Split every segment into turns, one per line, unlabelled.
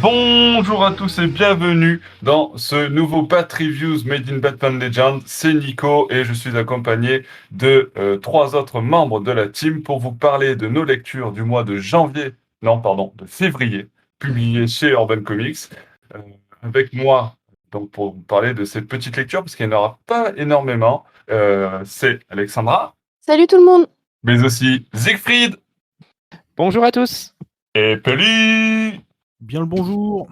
Bonjour à tous et bienvenue dans ce nouveau Bat Reviews Made in Batman Legends. C'est Nico et je suis accompagné de trois autres membres de la team pour vous parler de nos lectures du mois de janvier, non pardon, de février, publiées chez Urban Comics. Euh, Avec moi, donc pour vous parler de ces petites lectures, parce qu'il n'y en aura pas énormément, c'est Alexandra,
Salut tout le monde!
mais aussi Siegfried
Bonjour à tous.
et Pelli.
Bien le bonjour.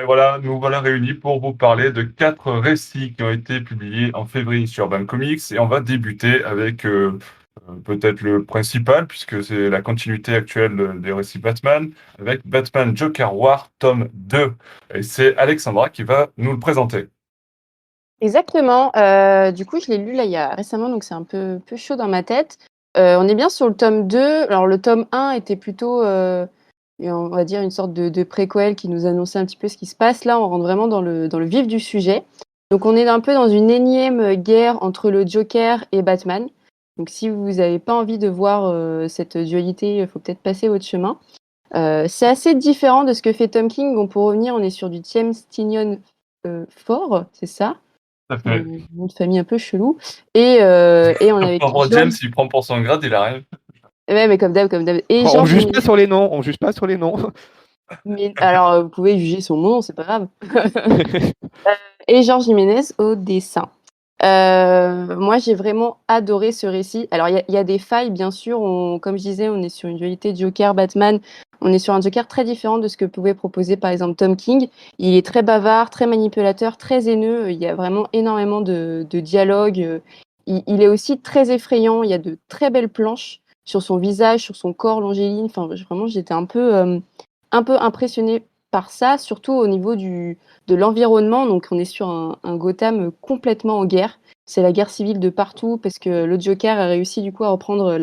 Voilà, nous voilà réunis pour vous parler de 4 récits qui ont été publiés en février sur Urban Comics. Et on va débuter avec peut-être le principal, puisque c'est la continuité actuelle des récits Batman, avec Batman Joker War, tome 2. Et c'est Alexandra qui va nous le présenter.
Exactement. Du coup, je l'ai lu là il y a récemment, donc c'est un peu chaud dans ma tête. On est bien sur le tome 2. Alors le tome 1 était plutôt, on va dire, une sorte de préquel qui nous annonçait un petit peu ce qui se passe. Là, on rentre vraiment dans le vif du sujet. Donc on est un peu dans une énième guerre entre le Joker et Batman. Donc si vous n'avez pas envie de voir cette dualité, il faut peut-être passer votre chemin. C'est assez différent de ce que fait Tom King. Bon, pour revenir, on est sur du James Tynion Ford, c'est ça?
Ça fait.
Nom de famille un peu chelou. Et on avait
Pauvre James, il prend pour son grade, il arrive.
Ouais, mais comme d'hab. Et
On
Georges
juge
Jiménez.
pas sur les noms, on juge pas sur les noms.
Mais, alors, vous pouvez juger son nom, c'est pas grave. Et Georges Jiménez au dessin. Moi, j'ai vraiment adoré ce récit. Alors, il y a des failles, bien sûr. Comme je disais, on est sur une dualité Joker-Batman. On est sur un Joker très différent de ce que pouvait proposer, par exemple, Tom King. Il est très bavard, très manipulateur, très haineux. Il y a vraiment énormément de dialogues. Il est aussi très effrayant. Il y a de très belles planches sur son visage, sur son corps longiligne. Enfin, vraiment, j'étais un peu impressionnée par ça, surtout au niveau de l'environnement. Donc, on est sur un Gotham complètement en guerre. C'est la guerre civile de partout parce que le Joker a réussi du coup à reprendre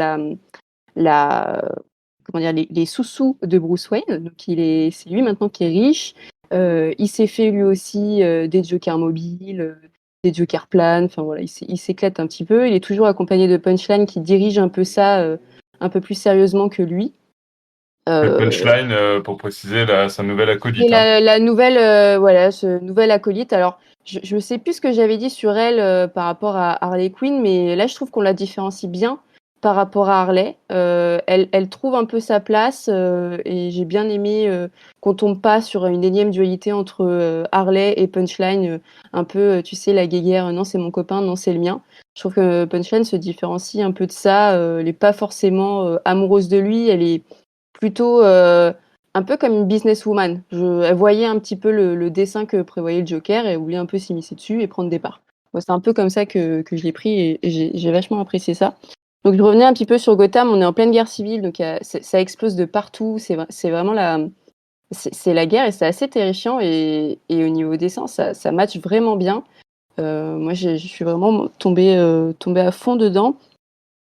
comment dire, les sous-sous de Bruce Wayne. Donc, c'est lui maintenant qui est riche. Il s'est fait lui aussi des Jokers mobiles, des Jokers planes. Enfin voilà, il s'éclate un petit peu. Il est toujours accompagné de Punchline qui dirige un peu ça un peu plus sérieusement que lui.
Punchline, pour préciser, sa nouvelle acolyte.
Et la nouvelle, voilà, ce nouvel acolyte. Alors, je ne sais plus ce que j'avais dit sur elle par rapport à Harley Quinn, mais là, je trouve qu'on la différencie bien par rapport à Harley. Elle trouve un peu sa place et j'ai bien aimé qu'on tombe pas sur une énième dualité entre Harley et Punchline, un peu, tu sais, la guéguerre, non, c'est mon copain, non, c'est le mien. Je trouve que Punchline se différencie un peu de ça. Elle n'est pas forcément amoureuse de lui, elle est plutôt un peu comme une businesswoman. Elle voyait un petit peu le dessin que prévoyait le Joker et elle voulait un peu s'immiscer dessus et prendre des parts. Moi, c'est un peu comme ça que je l'ai pris et j'ai vachement apprécié ça. Donc, je revenais un petit peu sur Gotham. On est en pleine guerre civile, donc ça explose de partout. C'est vraiment c'est la guerre et c'est assez terrifiant. Et au niveau dessin, ça match vraiment bien. Moi, je suis vraiment tombée à fond dedans.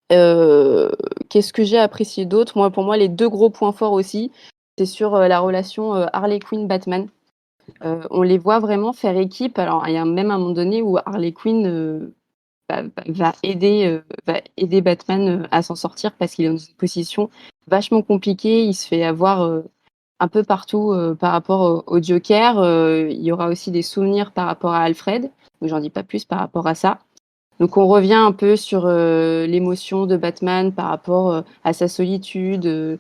Qu'est-ce que j'ai apprécié d'autre? Pour moi, les deux gros points forts aussi, c'est sur la relation Harley Quinn-Batman. On les voit vraiment faire équipe. Alors, il y a même un moment donné où Harley Quinn va aider Batman à s'en sortir parce qu'il est dans une position vachement compliquée. Il se fait avoir un peu partout par rapport au Joker. Il y aura aussi des souvenirs par rapport à Alfred, mais j'en dis pas plus par rapport à ça. Donc on revient un peu sur l'émotion de Batman par rapport à sa solitude,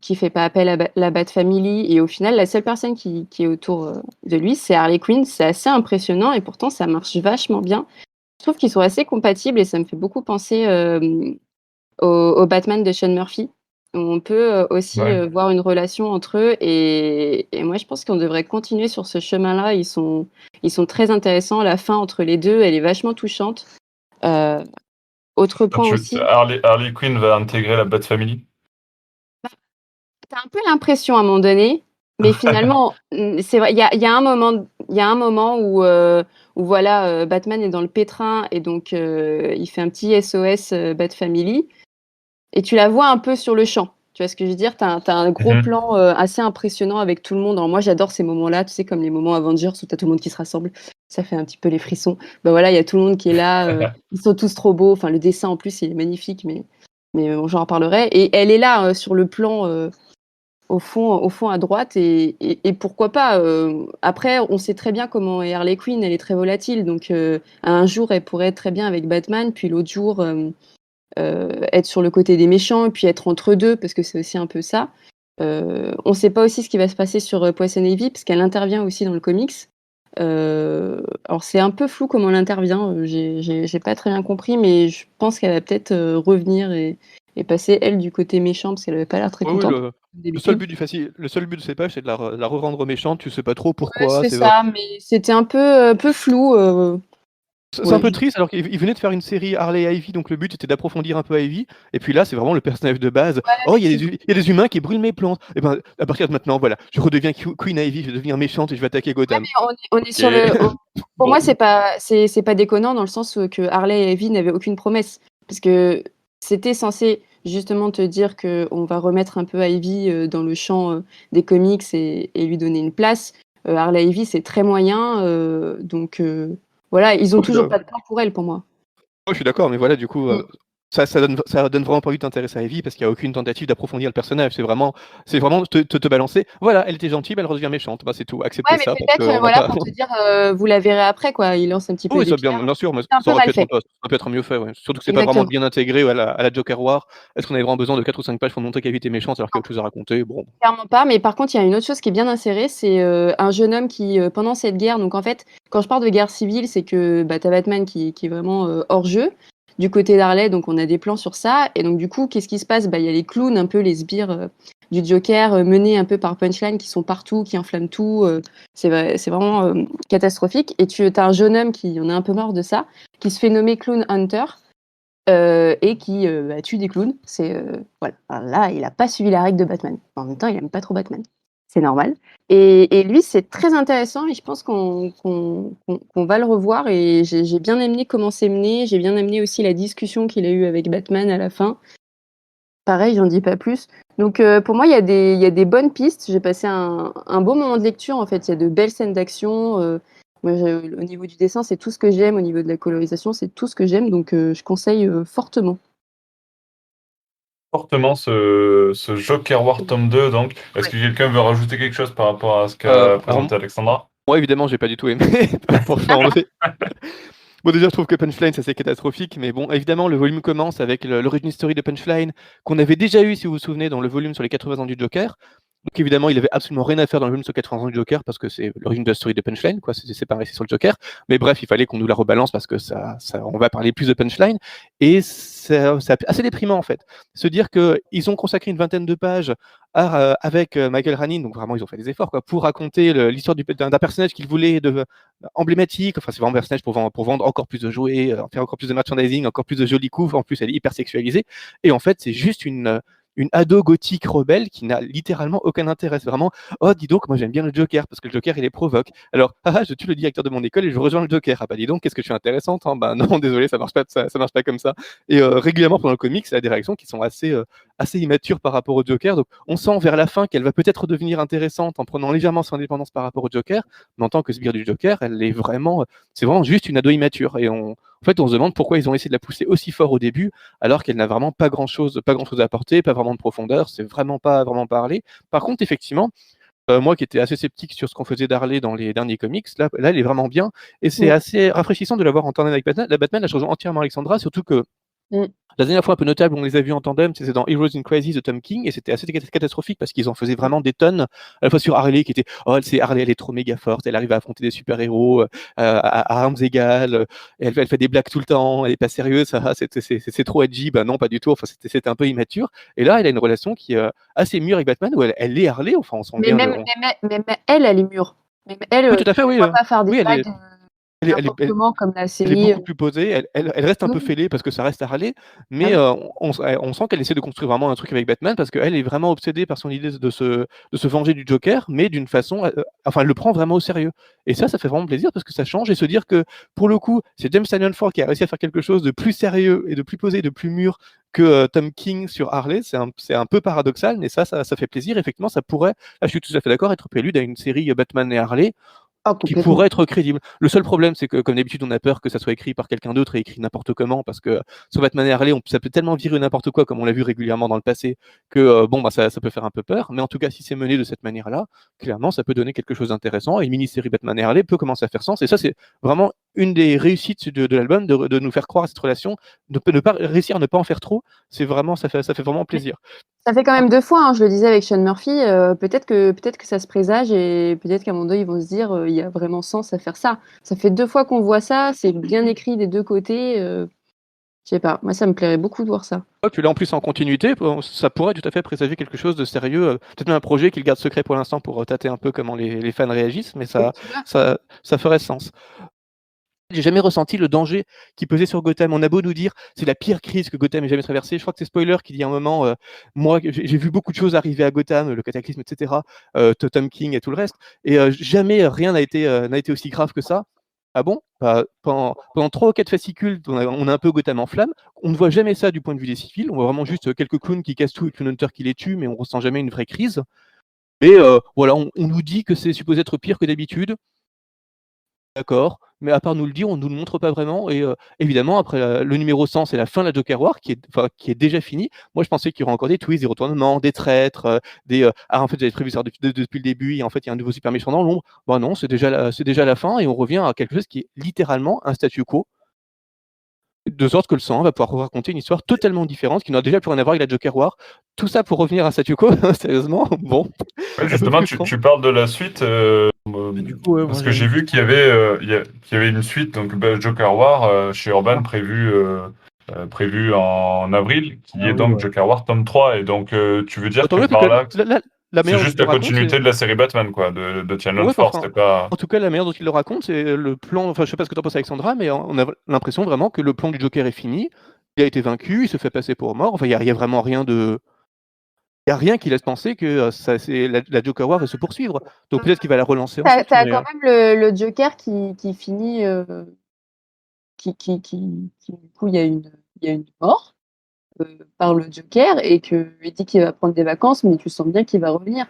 qui fait pas appel à la Bat Family. Et au final, la seule personne qui est autour de lui, c'est Harley Quinn. C'est assez impressionnant et pourtant ça marche vachement bien. Je trouve qu'ils sont assez compatibles et ça me fait beaucoup penser au Batman de Sean Murphy. On peut aussi voir une relation entre eux et moi je pense qu'on devrait continuer sur ce chemin-là. Ils sont très intéressants. La fin entre les deux, elle est vachement touchante. Autre point aussi.
Harley Quinn va intégrer la Bat Family.
T'as un peu l'impression à un moment donné, mais finalement, c'est vrai. Il y a un moment où voilà, Batman est dans le pétrin et donc il fait un petit SOS Bat Family et tu la vois un peu sur le champ. Tu vois ce que je veux dire? T'as un gros plan assez impressionnant avec tout le monde. Alors moi, j'adore ces moments-là, tu sais, comme les moments Avengers où t'as tout le monde qui se rassemble. Ça fait un petit peu les frissons. Ben voilà, il y a tout le monde qui est là. Ils sont tous trop beaux. Enfin, le dessin en plus, il est magnifique, mais bon, j'en reparlerai. Et elle est là sur le plan au fond à droite et pourquoi pas. Après, on sait très bien comment est Harley Quinn, elle est très volatile, donc un jour elle pourrait être très bien avec Batman, puis l'autre jour être sur le côté des méchants, puis être entre deux, parce que c'est aussi un peu ça. On ne sait pas aussi ce qui va se passer sur Poison Ivy, parce qu'elle intervient aussi dans le comics. Alors c'est un peu flou comment elle intervient, j'ai pas très bien compris, mais je pense qu'elle va peut-être revenir et passer elle du côté méchant, parce qu'elle avait pas l'air très
Oui, oui,
contente.
le seul but le seul but de ces pages, c'est de la re-rendre méchante, tu sais pas trop
Ouais,
pourquoi,
c'est
c'est
ça, mais c'était un peu flou.
c'est un
Ouais,
peu triste alors qu'il venait de faire une série Harley et Ivy, donc le but était d'approfondir un peu Ivy, et puis là c'est vraiment le personnage de base.
ouais,
Oh,
mais
il y a des humains qui brûlent mes plantes. Et ben à partir de maintenant, voilà, je redeviens Queen Ivy, je vais devenir méchante et je vais attaquer
ouais,
Gotham.
mais on est
Ok.
sur pour
Bon.
moi, c'est pas déconnant dans le sens où que Harley et Ivy n'avaient aucune promesse. Parce que c'était censé justement te dire qu'on va remettre un peu Ivy dans le champ des comics et lui donner une place. Harley et Ivy, c'est très moyen. Donc voilà, ils ont
Oh, je suis
toujours pas
d'accord.
de plan pour elle, pour moi.
Oh, je suis d'accord, mais voilà, du coup,
Mm.
ça donne vraiment pas envie de t'intéresser à Ivy parce qu'il n'y a aucune tentative d'approfondir le personnage. C'est vraiment te balancer. Voilà, elle était gentille, mais elle redevient méchante. Bah, c'est tout.
Ouais,
Acceptez
mais
ça parce
peut-être,
qu'on va
voilà,
pas.
pour te dire, vous la verrez après, quoi. Il lance un petit peu
Oui,
des
ça bien,
pierres.
bien sûr, mais
C'est un
ça
peu
aurait pu
mal
être
fait.
ça aurait pu être mieux fait, ouais. Surtout que c'est pas vraiment
Exactement.
bien intégré à la Joker War. Est-ce qu'on avait vraiment besoin de 4 ou 5 pages pour montrer qu'Ivy était méchante alors qu'il y a autre chose à raconter? Bon.
Clairement pas, mais par contre, il y a une autre chose qui est bien insérée, c'est un jeune homme qui, pendant cette guerre, donc en fait, quand je parle de guerre civile, c'est que bah, tu as Batman qui est vraiment hors jeu. Du côté d'Harley, donc on a des plans sur ça. Et donc, du coup, qu'est-ce qui se passe? Bah, il y a les clowns, un peu les sbires du Joker, menés un peu par Punchline, qui sont partout, qui enflamment tout. C'est vraiment catastrophique. Et tu as un jeune homme qui en a un peu marre de ça, qui se fait nommer Clown Hunter et qui bah, tue des clowns. Voilà. Alors là, il a pas suivi la règle de Batman. En même temps, il aime pas trop Batman. C'est normal. Et lui, c'est très intéressant et je pense qu'on va le revoir. Et j'ai bien aimé comment c'est mené. J'ai bien aimé aussi la discussion qu'il a eue avec Batman à la fin. Pareil, j'en dis pas plus. Donc pour moi, il y a des bonnes pistes. J'ai passé un beau moment de lecture. En fait, il y a de belles scènes d'action. Moi, au niveau du dessin, c'est tout ce que j'aime. Au niveau de la colorisation, c'est tout ce que j'aime. Donc je conseille fortement.
Fortement ce Joker War tome 2, donc. Est-ce
Ouais.
que quelqu'un veut rajouter quelque chose par rapport à ce
Euh,
qu'a
alors,
présenté Alexandra?
moi, évidemment, j'ai pas du tout aimé. Franchement, bon, déjà, je trouve que Punchline, ça c'est catastrophique, mais bon, évidemment, le volume commence avec l'origin story de Punchline, qu'on avait déjà eu, si vous vous souvenez, dans le volume sur les 80 ans du Joker. Donc évidemment, il avait absolument rien à faire dans le volume sur 80 ans du Joker, parce que c'est l'origine de la story de Punchline, quoi, c'est séparé, c'est sur le Joker. Mais bref, il fallait qu'on nous la rebalance, parce que on va parler plus de Punchline, et c'est assez déprimant, en fait. Se dire qu'ils ont consacré une vingtaine de pages avec Michael Ranin, donc vraiment, ils ont fait des efforts, quoi, pour raconter l'histoire d'un personnage qu'ils voulaient emblématique. Enfin, c'est vraiment un personnage pour vendre encore plus de jouets, faire encore plus de merchandising, encore plus de jolis coups. En plus, elle est hyper sexualisée. Et en fait, c'est juste une ado gothique rebelle qui n'a littéralement aucun intérêt. C'est vraiment, oh, dis donc, moi j'aime bien le Joker parce que le Joker il les provoque. Alors, je tue le directeur de mon école et je rejoins le Joker. Ah bah dis donc, qu'est-ce que je suis intéressante, hein. Bah non, désolé, ça marche pas comme ça. Et régulièrement pendant le comic, elle a des réactions qui sont assez immatures par rapport au Joker. Donc, on sent vers la fin qu'elle va peut-être devenir intéressante en prenant légèrement son indépendance par rapport au Joker, mais en tant que sbire du Joker, c'est vraiment juste une ado immature. Et en fait, on se demande pourquoi ils ont essayé de la pousser aussi fort au début, alors qu'elle n'a vraiment pas grand-chose à apporter, pas vraiment de profondeur, c'est vraiment pas vraiment parler. Par contre, effectivement, moi qui étais assez sceptique sur ce qu'on faisait d'Harley dans les derniers comics, là, elle est vraiment bien, et c'est
Mm.
assez rafraîchissant de l'avoir en tandem avec Batman. La Batman, je rejoins entièrement Alexandra, surtout que
Mm.
la dernière fois un peu notable où on les a vus en tandem, c'était dans Heroes in Crisis de Tom King, et c'était assez catastrophique parce qu'ils en faisaient vraiment des tonnes, à la fois sur Harley qui était oh Harley, elle est trop méga forte, elle arrive à affronter des super-héros à armes égales, elle fait des blagues tout le temps, elle est pas sérieuse, c'est trop edgy. Ben non, pas du tout, enfin c'était un peu immature. Et là, elle a une relation qui est assez mûre avec Batman, où elle est Harley, enfin on sent
Mais
bien
même elle, elle est mûre. Même elle,
Oui, tout à fait,
je ne
oui.
vois pas faire des
Oui,
blagues
elle est, elle est-
n'importe comment comme la
elle est
série.
beaucoup plus posée, elle reste un peu
Oui.
fêlée parce que ça reste à râler,
Ah
mais
oui.
on sent qu'elle essaie de construire vraiment un truc avec Batman parce qu'elle est vraiment obsédée par son idée de se venger du Joker, mais d'une façon, enfin, elle le prend vraiment au sérieux. Et ça fait vraiment plaisir parce que ça change et se dire que, pour le coup, c'est James Tynion Ford qui a réussi à faire quelque chose de plus sérieux et de plus posé, de plus mûr que Tom King sur Harley. C'est un peu paradoxal, mais ça fait plaisir. Effectivement, ça pourrait, là, je suis tout à fait d'accord, être prélude à une série Batman et Harley
Ah,
qui
complètement.
pourrait être crédible. Le seul problème, c'est que, comme d'habitude, on a peur que ça soit écrit par quelqu'un d'autre et écrit n'importe comment, parce que sur Batman et Harley, ça peut tellement virer n'importe quoi, comme on l'a vu régulièrement dans le passé, que ça peut faire un peu peur. Mais en tout cas, si c'est mené de cette manière-là, clairement, ça peut donner quelque chose d'intéressant. Et une mini-série Batman et Harley peut commencer à faire sens. Et ça, c'est vraiment une des réussites de l'album, de nous faire croire à cette relation, de ne pas réussir à ne pas en faire trop. C'est vraiment, ça fait vraiment plaisir.
Ça fait quand même 2 fois, hein, je le disais avec Sean Murphy, peut-être que ça se présage et peut-être qu'à un moment donné, ils vont se dire, il y a vraiment sens à faire ça. Ça fait 2 fois qu'on voit ça, c'est bien écrit des 2 côtés, je sais pas, moi ça me plairait beaucoup de voir ça.
Ouais, puis là, en plus, en continuité, ça pourrait tout à fait présager quelque chose de sérieux. Peut-être même un projet qu'ils gardent secret pour l'instant pour tâter un peu comment les fans réagissent, mais ça ferait sens. J'ai jamais ressenti le danger qui pesait sur Gotham. On a beau nous dire c'est la pire crise que Gotham ait jamais traversée. Je crois que c'est Spoiler qui dit à un moment moi j'ai vu beaucoup de choses arriver à Gotham, le cataclysme, etc. Tom King et tout le reste, et jamais rien n'a été aussi grave que ça. Ah bon? Pendant 3 ou 4 fascicules, on a un peu Gotham en flammes. On ne voit jamais ça du point de vue des civils. On voit vraiment juste quelques clowns qui cassent tout et Clown Hunter qui les tue, mais on ressent jamais une vraie crise. Mais voilà, on nous dit que c'est supposé être pire que d'habitude. D'accord, mais à part nous le dire, on nous le montre pas vraiment. Et évidemment, après le numéro 100, c'est la fin de la Joker War qui est déjà finie. Moi, je pensais qu'il y aurait encore des twists, des retournements, des traîtres, en fait, j'avais prévu ça depuis le début, et en fait, il y a un nouveau super méchant dans l'ombre. Bah non, c'est déjà la fin, et on revient à quelque chose qui est littéralement un statu quo, de sorte que le 100 va pouvoir raconter une histoire totalement différente, qui n'aura déjà plus rien à voir avec la Joker War. Tout ça pour revenir à un statu quo, sérieusement, bon.
Ouais, justement, tu parles de la suite,
Du coup,
parce que j'ai vu qu'il y avait une suite, donc Joker War chez Urban prévu en avril, qui est donc Joker War tome 3. Et donc, tu veux dire
Tant
que
mieux,
par là,
la
c'est
meilleure
juste
dont
la
il le raconte,
continuité de la série Batman, quoi, de Channel
Ouais,
Force,
enfin,
c'est pas...
en tout cas, la manière dont il le raconte, c'est le plan. Enfin, je sais pas ce que t'en penses, Alexandra, mais on a l'impression vraiment que le plan du Joker est fini. Il a été vaincu, il se fait passer pour mort. Enfin, il y a vraiment rien de. Il y a rien qui laisse penser que la Joker War va se poursuivre. Donc peut-être qu'il va la relancer
T'as
ensuite. Mais,
quand même le Joker qui finit, du coup, il y a une mort par le Joker et qu'il dit qu'il va prendre des vacances, mais tu sens bien qu'il va revenir.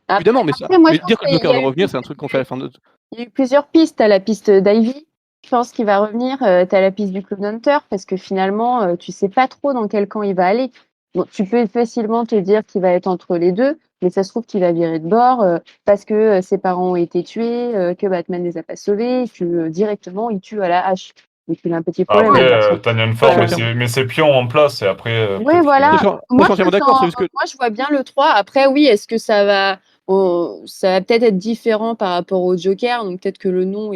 évidemment,
Après, moi,
mais
je pense
dire que le
qu'il
Joker
y
va
a eu,
revenir, c'est un truc qu'on fait à la fin de.
il y a eu plusieurs pistes. T'as la piste d'Ivy, je pense qu'il va revenir. T'as la piste du Clown Hunter, parce que finalement, tu sais pas trop dans quel camp il va aller. Bon, tu peux facilement te dire qu'il va être entre les deux, mais ça se trouve qu'il va virer de bord parce que ses parents ont été tués, que Batman les a pas sauvés, que directement il tue à la hache. Donc il a un petit problème
Après,
le garçon.
Tanyan
Ça, je
Ford,
suis
mais
entièrement-
c'est pion en place, et après,
Oui,
peut-être
voilà.
ça, je suis entièrement d'accord. C'est juste que
Moi, je vois bien le 3. Après, oui, est-ce que ça va peut-être être différent par rapport au Joker, donc peut-être que le nom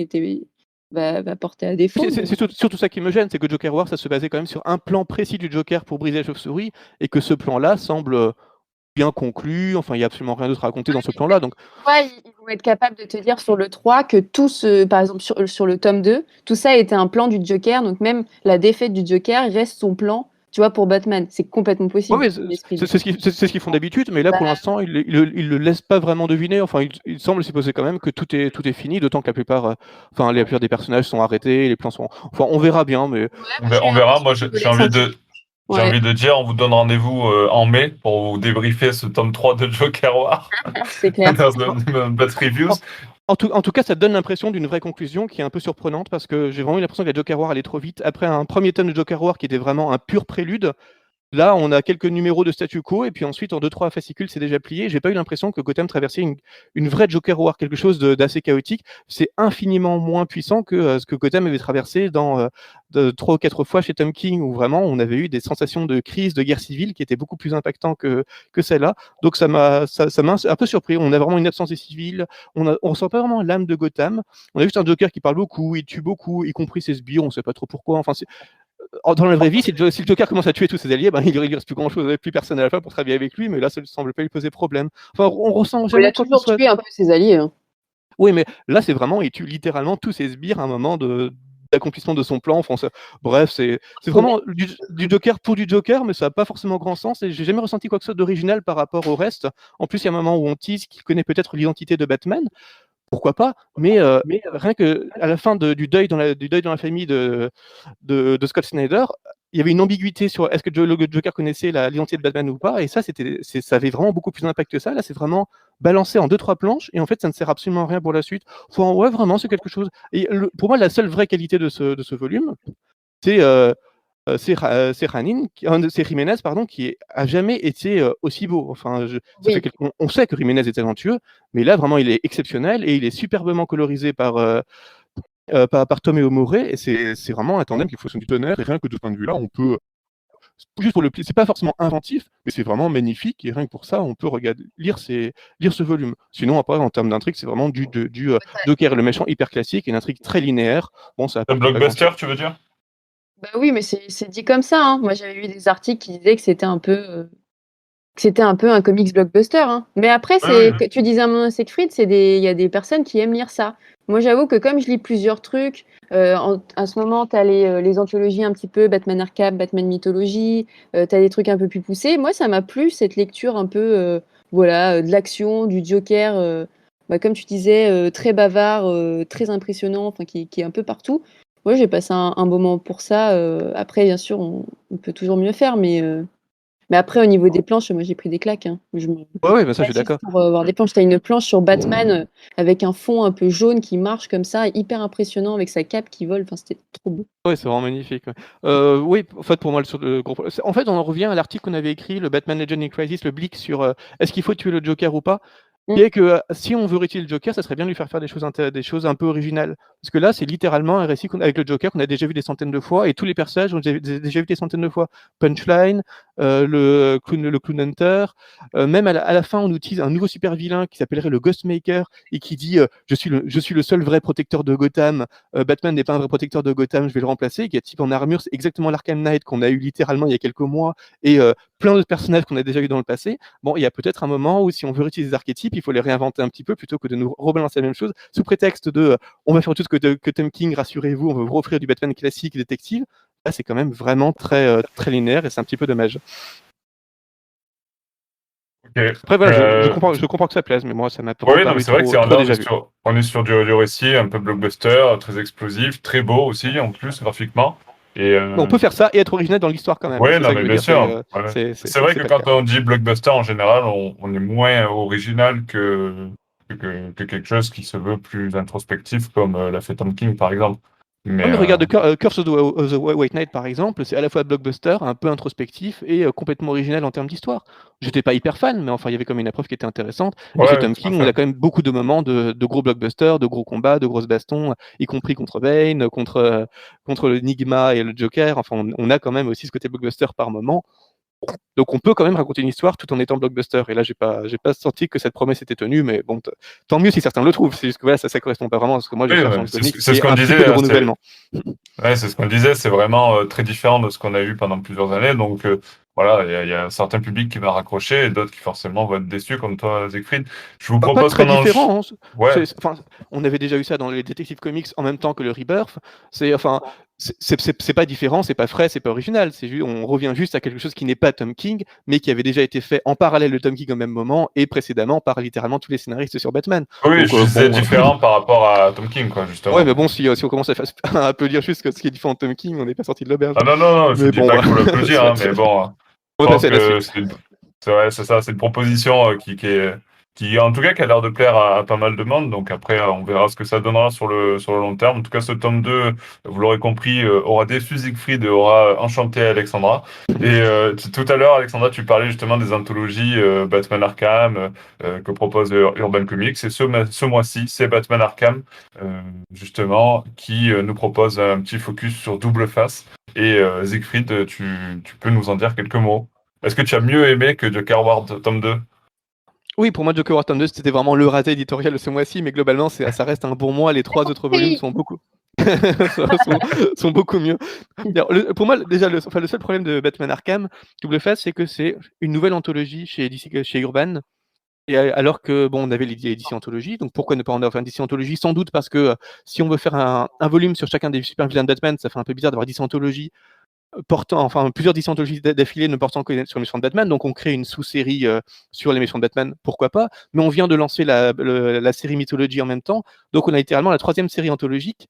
va porter à défaut.
c'est surtout ça qui me gêne, c'est que Joker War, ça se basait quand même sur un plan précis du Joker pour briser la chauve-souris, et que ce plan-là semble bien conclu. Enfin, il n'y a absolument rien d'autre à raconter dans ce plan-là. Donc,
Ouais, ils vont être capables de te dire sur le 3 que par exemple sur le tome 2, tout ça était un plan du Joker, donc même la défaite du Joker reste son plan, tu vois, pour Batman. C'est complètement possible.
ouais,
L'esprit
c'est ce qu'ils font d'habitude, mais là, pour l'instant, ils le laissent pas vraiment deviner. Enfin, il semble supposer quand même que tout est fini, d'autant que la plupart des personnages sont arrêtés, les plans sont. Enfin, on verra bien, mais.
on verra. Moi, j'ai envie de dire, on vous donne rendez-vous en mai pour vous débriefer ce tome 3 de Joker War
C'est clair.
dans un Bat Reviews.
En tout cas, ça donne l'impression d'une vraie conclusion qui est un peu surprenante, parce que j'ai vraiment eu l'impression que la Joker War allait trop vite. Après un premier tome de Joker War qui était vraiment un pur prélude, là, on a quelques numéros de statu quo, et puis ensuite, en 2-3 fascicules, c'est déjà plié. J'ai pas eu l'impression que Gotham traversait une vraie Joker War, quelque chose d'assez chaotique. C'est infiniment moins puissant que ce que Gotham avait traversé dans 3 ou 4 fois chez Tom King, où vraiment on avait eu des sensations de crise, de guerre civile qui étaient beaucoup plus impactants que celle-là. Donc ça m'a un peu surpris. On a vraiment une absence des civils. On ressent pas vraiment l'âme de Gotham. On a juste un Joker qui parle beaucoup, il tue beaucoup, y compris ses sbires. On sait pas trop pourquoi. Enfin, dans la vraie vie, si le Joker commence à tuer tous ses alliés, ben, il ne reste plus grand-chose, plus personne à la fin pour travailler avec lui, mais là, ça ne semble pas lui poser problème. Enfin, on ressent jamais.
Il a toujours tué un peu ses alliés. Hein.
Oui, mais là, c'est vraiment, il tue littéralement tous ses sbires à un moment d'accomplissement de son plan. Enfin, bref, c'est vraiment du Joker pour du Joker, mais ça n'a pas forcément grand sens, et j'ai jamais ressenti quoi que ce soit d'original par rapport au reste. En plus, il y a un moment où on tease qu'il connaît peut-être l'identité de Batman. Pourquoi pas, mais rien que à la fin du deuil dans la famille de Scott Snyder, il y avait une ambiguïté sur est-ce que le Joker connaissait l'identité de Batman ou pas, et ça avait vraiment beaucoup plus d'impact que ça. Là, c'est vraiment balancé en 2-3 planches, et en fait, ça ne sert absolument à rien pour la suite. Enfin, ouais, vraiment, c'est quelque chose. Et pour moi, la seule vraie qualité de ce volume, c'est Jiménez, pardon, qui a jamais été aussi beau. Enfin,
Oui.
on sait que Jiménez est talentueux, mais là, vraiment, il est exceptionnel et il est superbement colorisé par Tomeo Morey, et c'est vraiment un tandem qui fonctionne du tonnerre. Et rien que de ce point de vue-là, on peut, juste pour le plaisir, c'est pas forcément inventif, mais c'est vraiment magnifique, et rien que pour ça, on peut lire ce volume. Sinon, après, en termes d'intrigue, c'est vraiment du Joker et le méchant hyper classique, et une intrigue très linéaire. Bon, ça
Un
apporte pas
blockbuster,
grand-chose.
tu veux dire?
Bah oui, mais c'est dit comme ça, hein. Moi, j'avais lu des articles qui disaient que c'était un peu un comics blockbuster, hein. Mais après,
Oui, oui.
tu disais un moment Siegfried, il y a des personnes qui aiment lire ça. Moi, j'avoue que comme je lis plusieurs trucs, en ce moment, tu as les anthologies un petit peu Batman Arkham, Batman Mythologie, tu as des trucs un peu plus poussés. Moi, ça m'a plu, cette lecture un peu, de l'action, du Joker, comme tu disais, très bavard, très impressionnant, enfin, qui est un peu partout. Moi, j'ai passé un moment pour ça. Après, bien sûr, on peut toujours mieux faire, mais après, au niveau des planches, moi, j'ai pris des claques, hein.
Ouais, bah ça, je suis
Pas juste
d'accord.
pour voir des planches. Tu as une planche sur Batman avec un fond un peu jaune qui marche comme ça, hyper impressionnant avec sa cape qui vole. Enfin, c'était trop beau.
Ouais, c'est vraiment magnifique. Ouais. Oui, en fait, pour moi, en fait, on en revient à l'article qu'on avait écrit, le Batman Legend in Crisis, le Blick sur est-ce qu'il faut tuer le Joker ou pas. Qui est que si on veut réutiliser le Joker, ça serait bien de lui faire des choses un peu originales. Parce que là, c'est littéralement un récit avec le Joker qu'on a déjà vu des centaines de fois, et tous les personnages ont déjà vu des centaines de fois. Punchline, le Clown Hunter, même à la fin, on utilise un nouveau super vilain qui s'appellerait le Ghostmaker, et qui dit je suis le seul vrai protecteur de Gotham, Batman n'est pas un vrai protecteur de Gotham, je vais le remplacer, qui est type en armure, c'est exactement l'Arkham Knight qu'on a eu littéralement il y a quelques mois, et plein d'autres personnages qu'on a déjà eu dans le passé. Bon, il y a peut-être un moment où si on veut réutiliser des archétypes, il faut les réinventer un petit peu plutôt que de nous rebalancer la même chose sous prétexte de on va faire tout ce que Tom King, rassurez-vous, on veut vous offrir du Batman classique détective. Là, c'est quand même vraiment très linéaire, et c'est un petit peu dommage.
Ok.
Après, voilà, je comprends que ça plaise, mais moi, ça m'a vraiment
Oui, non, mais
paru
c'est vrai que
trop
là,
déjà vu.
on est sur du récit un peu blockbuster, très explosif, très beau aussi, en plus, graphiquement. Et,
Mais on peut faire ça et être original dans l'histoire quand même, hein,
ouais,
c'est
non,
ça que
mais
je veux
bien
dire.
sûr. Ouais. C'est vrai que
C'est pas le cas.
quand on dit blockbuster, en général, on est moins original que quelque chose qui se veut plus introspectif, comme l'a fait Tom King, par exemple.
Ouais,
Mais,
mais regarde, Curse of the White Knight, par exemple, c'est à la fois blockbuster, un peu introspectif et complètement original en termes d'histoire. J'étais pas hyper fan, mais enfin, il y avait quand même une approche qui était intéressante. Et chez
ouais,
Tom
tout à
King, on
fait.
a quand même beaucoup de moments de gros blockbusters, de gros combats, de grosses bastons, y compris contre Bane, contre le Nigma et le Joker. Enfin, on a quand même aussi ce côté blockbuster par moment. Donc on peut quand même raconter une histoire tout en étant blockbuster. Et là, j'ai pas senti que cette promesse était tenue, mais bon, tant mieux si certains le trouvent. C'est juste que voilà, ça correspond pas vraiment à ce que moi je
Oui,
cherche dans
ouais,
le comics,
c'est
qui
ce
est
qu'on
un petit
disait,
peu de
hein,
renouvellement.
ouais, c'est ce qu'on disait, c'est vraiment très différent de ce qu'on a eu pendant plusieurs années. Donc voilà, il y a un certain public qui va raccrocher et d'autres qui forcément vont être déçus, comme toi, Siegfried. Je vous
Pas
propose
très
qu'on
différent, hein.
Ouais,
Enfin, on avait déjà eu ça dans les Detective Comics en même temps que le Rebirth. Enfin, c'est pas différent, c'est pas frais, c'est pas original. On revient juste à quelque chose qui n'est pas Tom King, mais qui avait déjà été fait en parallèle de Tom King au même moment et précédemment par littéralement tous les scénaristes sur Batman.
oui,
Donc
je disais
bon,
différent par rapport à Tom King, quoi,
ouais,
justement.
mais bon, si on commence à peu dire juste que ce qui est différent de Tom King, on n'est pas sorti de l'auberge.
Ah non, non, non, je
Mais
dis
bon,
pas qu'il
voilà.
faut l'applaudir, hein, mais bon,
On
je
va
pense
passer à la
que
suite.
c'est vrai, c'est ça, c'est une proposition qui, en tout cas, qui a l'air de plaire à pas mal de monde. Donc après, on verra ce que ça donnera sur le long terme. En tout cas, ce tome 2, vous l'aurez compris, aura déçu Siegfried et aura enchanté Alexandra. Et tout à l'heure, Alexandra, tu parlais justement des anthologies Batman Arkham que propose Urban Comics. Et ce mois-ci, c'est Batman Arkham, justement, qui nous propose un petit focus sur Double Face. Et Siegfried, tu peux nous en dire quelques mots. Est-ce que tu as mieux aimé que Joker World tome 2?
Oui, pour moi, Joker War Tome 2, c'était vraiment le raté éditorial de ce mois-ci, mais globalement, ça reste un bon mois. Les 3 autres volumes
Oui.
sont beaucoup, sont beaucoup mieux. Alors, pour moi, déjà, le seul problème de Batman Arkham Double Face, c'est que c'est une nouvelle anthologie chez Urban. Et alors que, bon, on avait l'édition anthologie, donc pourquoi ne pas en avoir une édition anthologie? Sans doute parce que si on veut faire un volume sur chacun des super vilains de Batman, ça fait un peu bizarre d'avoir édition anthologie plusieurs éditions anthologiques d'affilée ne portant que sur les méchants de Batman, donc on crée une sous-série sur les méchants de Batman, pourquoi pas, mais on vient de lancer la série Mythologie en même temps, donc on a littéralement la 3e série anthologique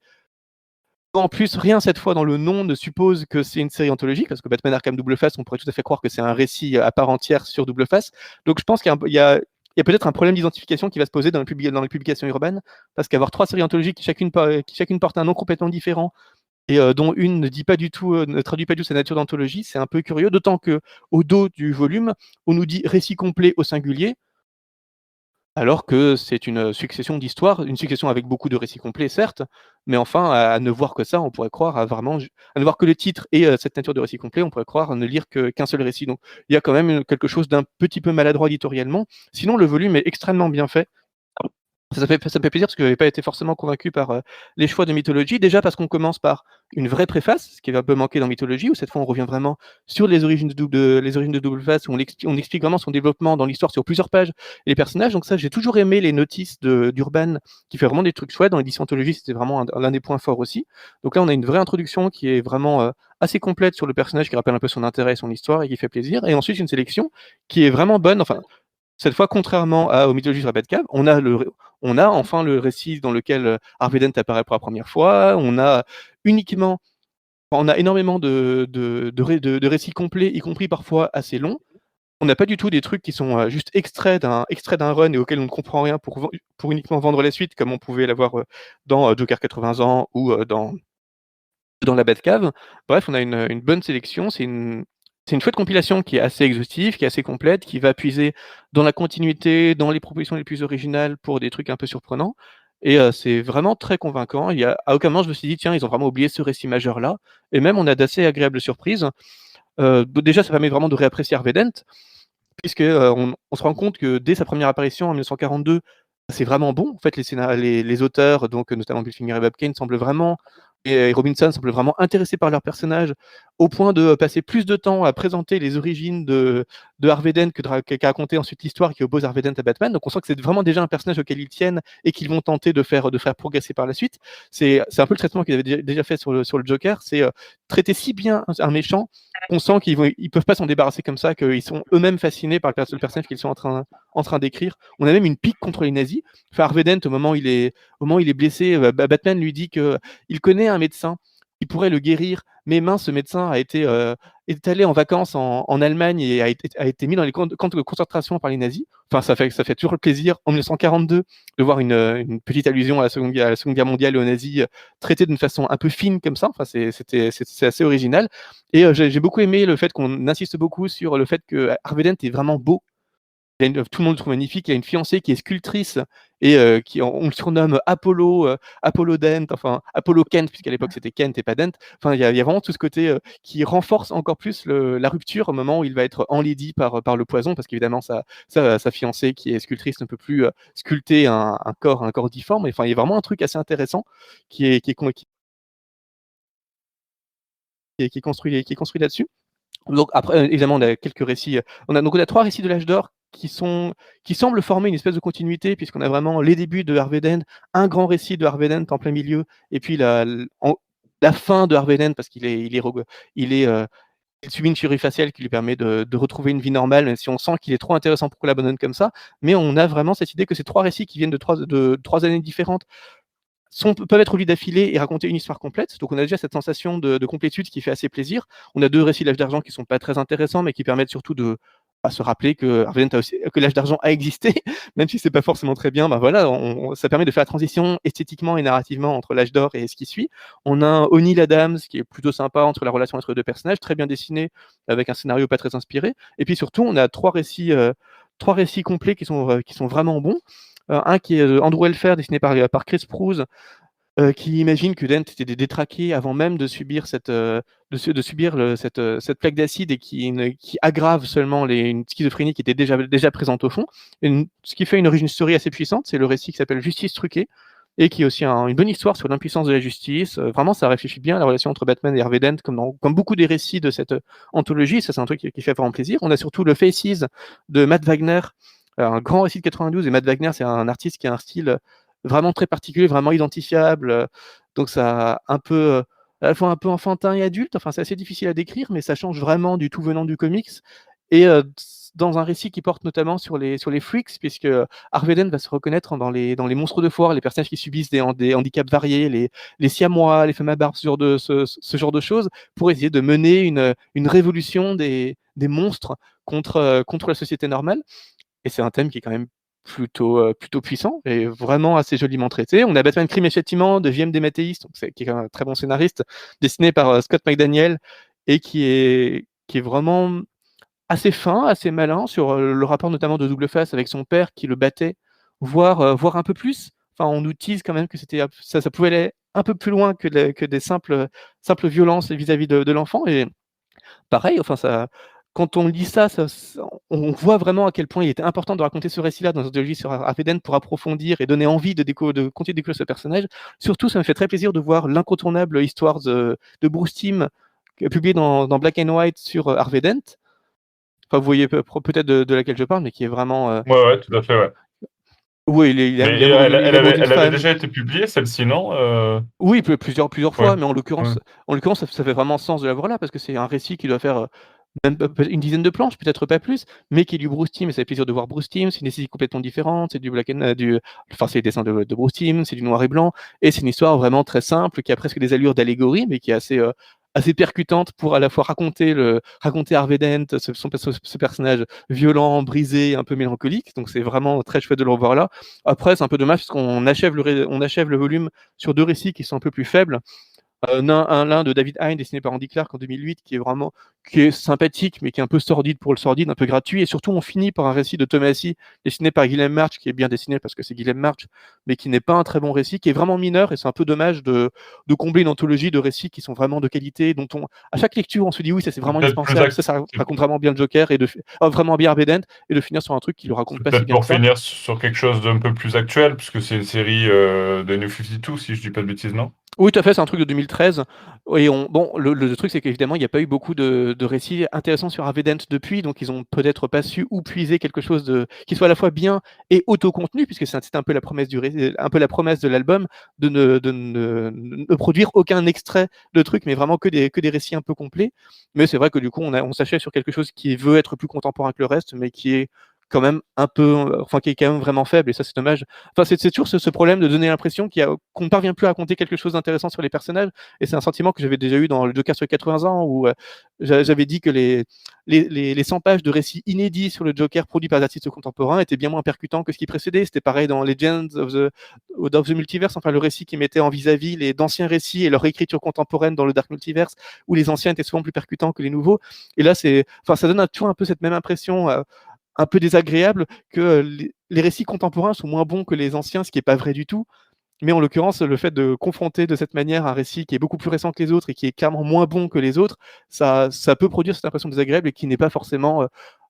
En plus, rien cette fois dans le nom ne suppose que c'est une série anthologique, parce que Batman Arkham Double Face, on pourrait tout à fait croire que c'est un récit à part entière sur Double Face. Donc je pense qu'il y a peut-être un problème d'identification qui va se poser dans les publications urbaines, parce qu'avoir 3 séries anthologiques qui chacune porte un nom complètement différent, et dont une ne traduit pas du tout sa nature d'anthologie, c'est un peu curieux, d'autant que au dos du volume, on nous dit récit complet au singulier, alors que c'est une succession d'histoires, une succession avec beaucoup de récits complets, certes, mais enfin, à ne voir que ça, on pourrait croire à ne voir que le titre et cette nature de récit complet, on pourrait croire à ne lire qu'un seul récit. Donc, il y a quand même quelque chose d'un petit peu maladroit éditorialement. Sinon, le volume est extrêmement bien fait. Ça me fait plaisir parce que je n'avais pas été forcément convaincu par les choix de Mythologie. Déjà parce qu'on commence par une vraie préface, ce qui va un peu manquer dans Mythologie, où cette fois on revient vraiment sur les origines de Double Face, où on explique vraiment son développement dans l'histoire sur plusieurs pages et les personnages. Donc ça, j'ai toujours aimé les notices d'Urban, qui fait vraiment des trucs chouettes. Dans l'édition Anthologie, c'était vraiment l'un des points forts aussi. Donc là, on a une vraie introduction qui est vraiment assez complète sur le personnage, qui rappelle un peu son intérêt et son histoire et qui fait plaisir. Et ensuite, une sélection qui est vraiment bonne. Enfin, cette fois, contrairement aux mythologies sur la Batcave, on a enfin le récit dans lequel Harvey Dent apparaît pour la première fois. On a énormément de récits complets, y compris parfois assez longs. On n'a pas du tout des trucs qui sont juste extraits d'un run et auxquels on ne comprend rien pour uniquement vendre la suite, comme on pouvait l'avoir dans Joker 80 ans ou dans la Batcave. Bref, on a une bonne sélection. C'est une chouette compilation qui est assez exhaustive, qui est assez complète, qui va puiser dans la continuité, dans les propositions les plus originales pour des trucs un peu surprenants. Et c'est vraiment très convaincant. À aucun moment je me suis dit, tiens, ils ont vraiment oublié ce récit majeur-là. Et même, on a d'assez agréables surprises. Déjà, ça permet vraiment de réapprécier Harvey Dent, puisque on se rend compte que dès sa première apparition en 1942, c'est vraiment bon. En fait, les auteurs, donc notamment Bill Finger et Bob Kane, et Robinson semblent vraiment intéressés par leur personnage, au point de passer plus de temps à présenter les origines de Harvey Dent qu'à raconter ensuite l'histoire qui oppose Harvey Dent à Batman. Donc on sent que c'est vraiment déjà un personnage auquel ils tiennent et qu'ils vont tenter de faire progresser par la suite. C'est un peu le traitement qu'ils avaient déjà fait sur le Joker, c'est traiter si bien un méchant qu'on sent qu'ils peuvent pas s'en débarrasser comme ça, qu'ils sont eux-mêmes fascinés par le personnage qu'ils sont en train d'écrire. On a même une pique contre les nazis. Enfin, Harvey Dent, au moment où il est blessé, Batman lui dit qu'il connaît un médecin, il pourrait le guérir, mais mince, ce médecin est allé en vacances en Allemagne et a été mis dans les camps de concentration par les nazis. Enfin, ça fait toujours plaisir, en 1942, de voir une petite allusion à la Seconde Guerre mondiale et aux nazis traitée d'une façon un peu fine comme ça. Enfin, c'est assez original. Et j'ai beaucoup aimé le fait qu'on insiste beaucoup sur le fait que Harvey Dent est vraiment beau. Tout le monde le trouve magnifique. Il y a une fiancée qui est sculptrice et on le surnomme Apollo Dent, enfin Apollo Kent, puisqu'à l'époque c'était Kent et pas Dent. Enfin, il y a vraiment tout ce côté qui renforce encore plus la rupture au moment où il va être enlaidi par le poison, parce qu'évidemment sa fiancée qui est sculptrice ne peut plus sculpter un corps difforme. Enfin, il y a vraiment un truc assez intéressant qui est construit là-dessus. Donc après, évidemment, on a quelques récits. On a 3 récits de l'âge d'or qui semblent former une espèce de continuité, puisqu'on a vraiment les débuts de Harvey Dent, un grand récit de Harvey Dent en plein milieu, et puis la fin de Harvey Dent, parce il subit une chirurgie faciale qui lui permet de retrouver une vie normale, même si on sent qu'il est trop intéressant pour qu'on l'abandonne comme ça. Mais on a vraiment cette idée que ces 3 récits qui viennent de 3 années différentes peuvent être lus d'affilée et raconter une histoire complète. Donc on a déjà cette sensation de complétude qui fait assez plaisir. On a 2 récits de l'âge d'argent qui sont pas très intéressants, mais qui permettent surtout de se rappeler que l'âge d'argent a existé, même si c'est pas forcément très bien. Ben voilà, ça permet de faire la transition esthétiquement et narrativement entre l'âge d'or et ce qui suit. On a un O'Neill Adams qui est plutôt sympa entre la relation entre les 2 personnages, très bien dessiné, avec un scénario pas très inspiré. Et puis surtout, on a 3 récits complets qui sont vraiment bons. Un qui est Andrew Welfare, dessiné par Chris Pruse, qui imagine que Dent était détraqué avant même de subir cette plaque d'acide, et qui aggrave seulement une schizophrénie qui était déjà présente au fond. Ce qui fait une origin story assez puissante, c'est le récit qui s'appelle Justice truquée, et qui est aussi une bonne histoire sur l'impuissance de la justice. Vraiment, ça réfléchit bien à la relation entre Batman et Harvey Dent, comme beaucoup des récits de cette anthologie. Ça, c'est un truc qui fait vraiment plaisir. On a surtout le Faces de Matt Wagner, un grand récit de 92, et Matt Wagner, c'est un artiste qui a un style vraiment très particulier, vraiment identifiable. Donc ça un peu à la fois un peu enfantin et adulte. Enfin, c'est assez difficile à décrire, mais ça change vraiment du tout venant du comics. et dans un récit qui porte notamment sur les freaks, puisque Harvey Dent va se reconnaître dans les monstres de foire, les personnages qui subissent des handicaps variés, les siamois, les femmes à barbe, ce genre de choses, pour essayer de mener une révolution des monstres contre la société normale. Et c'est un thème qui est quand même plutôt puissant et vraiment assez joliment traité. On a Batman Crime et Châtiment de J.M. DeMatteis, qui est quand même un très bon scénariste, dessiné par Scott McDaniel, et qui est vraiment assez fin, assez malin sur le rapport notamment de Double Face avec son père qui le battait, voire un peu plus. Enfin, on nous tease quand même que ça pouvait aller un peu plus loin que des simples violences vis-à-vis de l'enfant. Et pareil, enfin, quand on lit ça, on voit vraiment à quel point il était important de raconter ce récit-là dans une anthologie sur Harvey Dent pour approfondir et donner envie de continuer de découvrir ce personnage. Surtout, ça me fait très plaisir de voir l'incontournable histoire de Bruce Timm, publiée dans Black and White sur Harvey Dent. Enfin, vous voyez peut-être de laquelle je parle, mais qui est vraiment.
Ouais, tout à fait, ouais.
Oui, il
Mais
amoureux d'une
elle avait
femme.
déjà été publiée, celle-ci, non
Oui, plusieurs
Ouais,
fois, mais en l'occurrence, ça fait vraiment sens de l'avoir là, parce que c'est un récit qui doit faire même une dizaine de planches, peut-être pas plus, mais qui est du Bruce Timm, et ça fait plaisir de voir Bruce Timm. C'est une esthétique complètement différente, c'est du enfin, c'est les dessins de Bruce Timm, c'est du noir et blanc, et c'est une histoire vraiment très simple, qui a presque des allures d'allégorie, mais qui est assez percutante pour à la fois raconter Harvey Dent, ce personnage violent, brisé, un peu mélancolique. Donc c'est vraiment très chouette de le revoir là. Après, c'est un peu dommage parce qu'on achève le volume sur deux récits qui sont un peu plus faibles. L'un de David Hein, dessiné par Andy Clark en 2008, qui est sympathique, mais qui est un peu sordide pour le sordide, un peu gratuit. Et surtout, on finit par un récit de Tomasi, dessiné par Guillaume March, qui est bien dessiné parce que c'est Guillaume March, mais qui n'est pas un très bon récit, qui est vraiment mineur. Et c'est un peu dommage de combler une anthologie de récits qui sont vraiment de qualité, à chaque lecture, on se dit oui, ça c'est vraiment
peut-être
indispensable, ça raconte vraiment bien le Joker, vraiment bien Harvey Dent, et de finir sur un truc qui le raconte
c'est
pas si
peut-être
bien que
pour
ça.
finir sur quelque chose d'un peu plus actuel, puisque c'est une série de New 52, si je dis pas de bêtises, non?
Oui, tout à fait, c'est un truc de 2013. Et le truc, c'est qu'évidemment, il n'y a pas eu beaucoup de récits intéressants sur Harvey Dent depuis, donc ils ont peut-être pas su ou puiser quelque chose qui soit à la fois bien et autocontenu, puisque c'est un peu la promesse un peu la promesse de l'album, de ne produire aucun extrait de truc, mais vraiment que des récits un peu complets. Mais c'est vrai que du coup, on s'achève sur quelque chose qui veut être plus contemporain que le reste, mais qui est quand même qui est quand même vraiment faible, et ça c'est dommage. Enfin, c'est toujours ce problème de donner l'impression qu'on ne parvient plus à raconter quelque chose d'intéressant sur les personnages, et c'est un sentiment que j'avais déjà eu dans le Joker sur les 80 ans, où j'avais dit que les 100 pages de récits inédits sur le Joker produits par des artistes contemporains étaient bien moins percutants que ce qui précédait. C'était pareil dans Legends of the Multiverse, enfin le récit qui mettait en vis-à-vis d'anciens récits et leur réécriture contemporaine dans le Dark Multiverse, où les anciens étaient souvent plus percutants que les nouveaux. Et là, ça donne toujours un peu cette même impression un peu désagréable que les récits contemporains sont moins bons que les anciens, ce qui n'est pas vrai du tout. Mais en l'occurrence, le fait de confronter de cette manière un récit qui est beaucoup plus récent que les autres et qui est clairement moins bon que les autres, ça peut produire cette impression désagréable et qui n'est pas forcément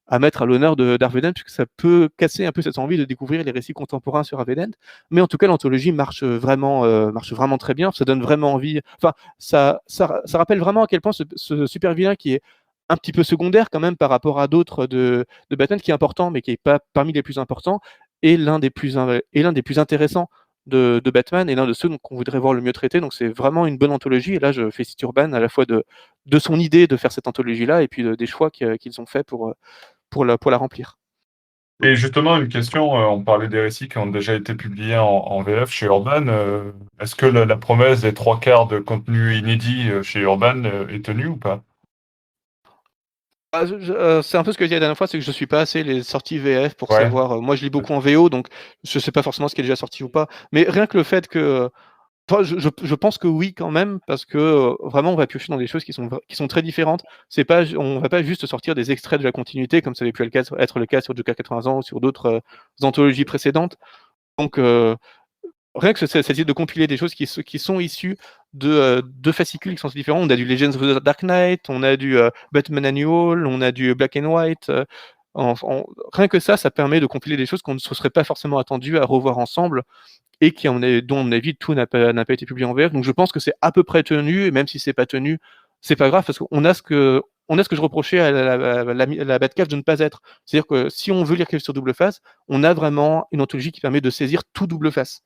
à mettre à l'honneur d'Harvey Dent, puisque ça peut casser un peu cette envie de découvrir les récits contemporains sur Harvey Dent. Mais en tout cas, l'anthologie marche vraiment très bien. Ça donne vraiment envie. Enfin, ça rappelle vraiment à quel point ce super vilain, qui est un petit peu secondaire quand même par rapport à d'autres de Batman, qui est important, mais qui n'est pas parmi les plus importants, est l'un des plus intéressants de Batman, et l'un de ceux qu'on voudrait voir le mieux traité. Donc c'est vraiment une bonne anthologie, et là je félicite Urban à la fois de son idée de faire cette anthologie-là, et puis des choix qu'ils ont fait pour la remplir.
Et justement, une question, on parlait des récits qui ont déjà été publiés en VF chez Urban. Est-ce que la promesse des 3/4 de contenu inédit chez Urban est tenue ou pas?
C'est un peu ce que je disais la dernière fois, c'est que je suis pas assez les sorties VF pour
Ouais.
savoir. Moi, je lis beaucoup en VO, donc je sais pas forcément ce qui est déjà sorti ou pas. Mais rien que le fait que, enfin, je pense que oui quand même, parce que vraiment on va piocher dans des choses qui sont très différentes. On va pas juste sortir des extraits de la continuité comme ça avait pu être le cas sur Joker 80 ans ou sur d'autres anthologies précédentes. Donc rien que cette idée de compiler des choses qui sont issues de fascicules qui sont différents. On a du Legends of the Dark Knight, on a du Batman Annual, on a du Black and White. Rien que ça permet de compiler des choses qu'on ne se serait pas forcément attendu à revoir ensemble, et dont, à mon avis, tout n'a pas été publié en VF. Donc je pense que c'est à peu près tenu, et même si c'est pas tenu, c'est pas grave, parce qu'on a ce que je reprochais à la Batcave de ne pas être. C'est-à-dire que si on veut lire quelque chose sur Double Face, on a vraiment une anthologie qui permet de saisir tout Double Face.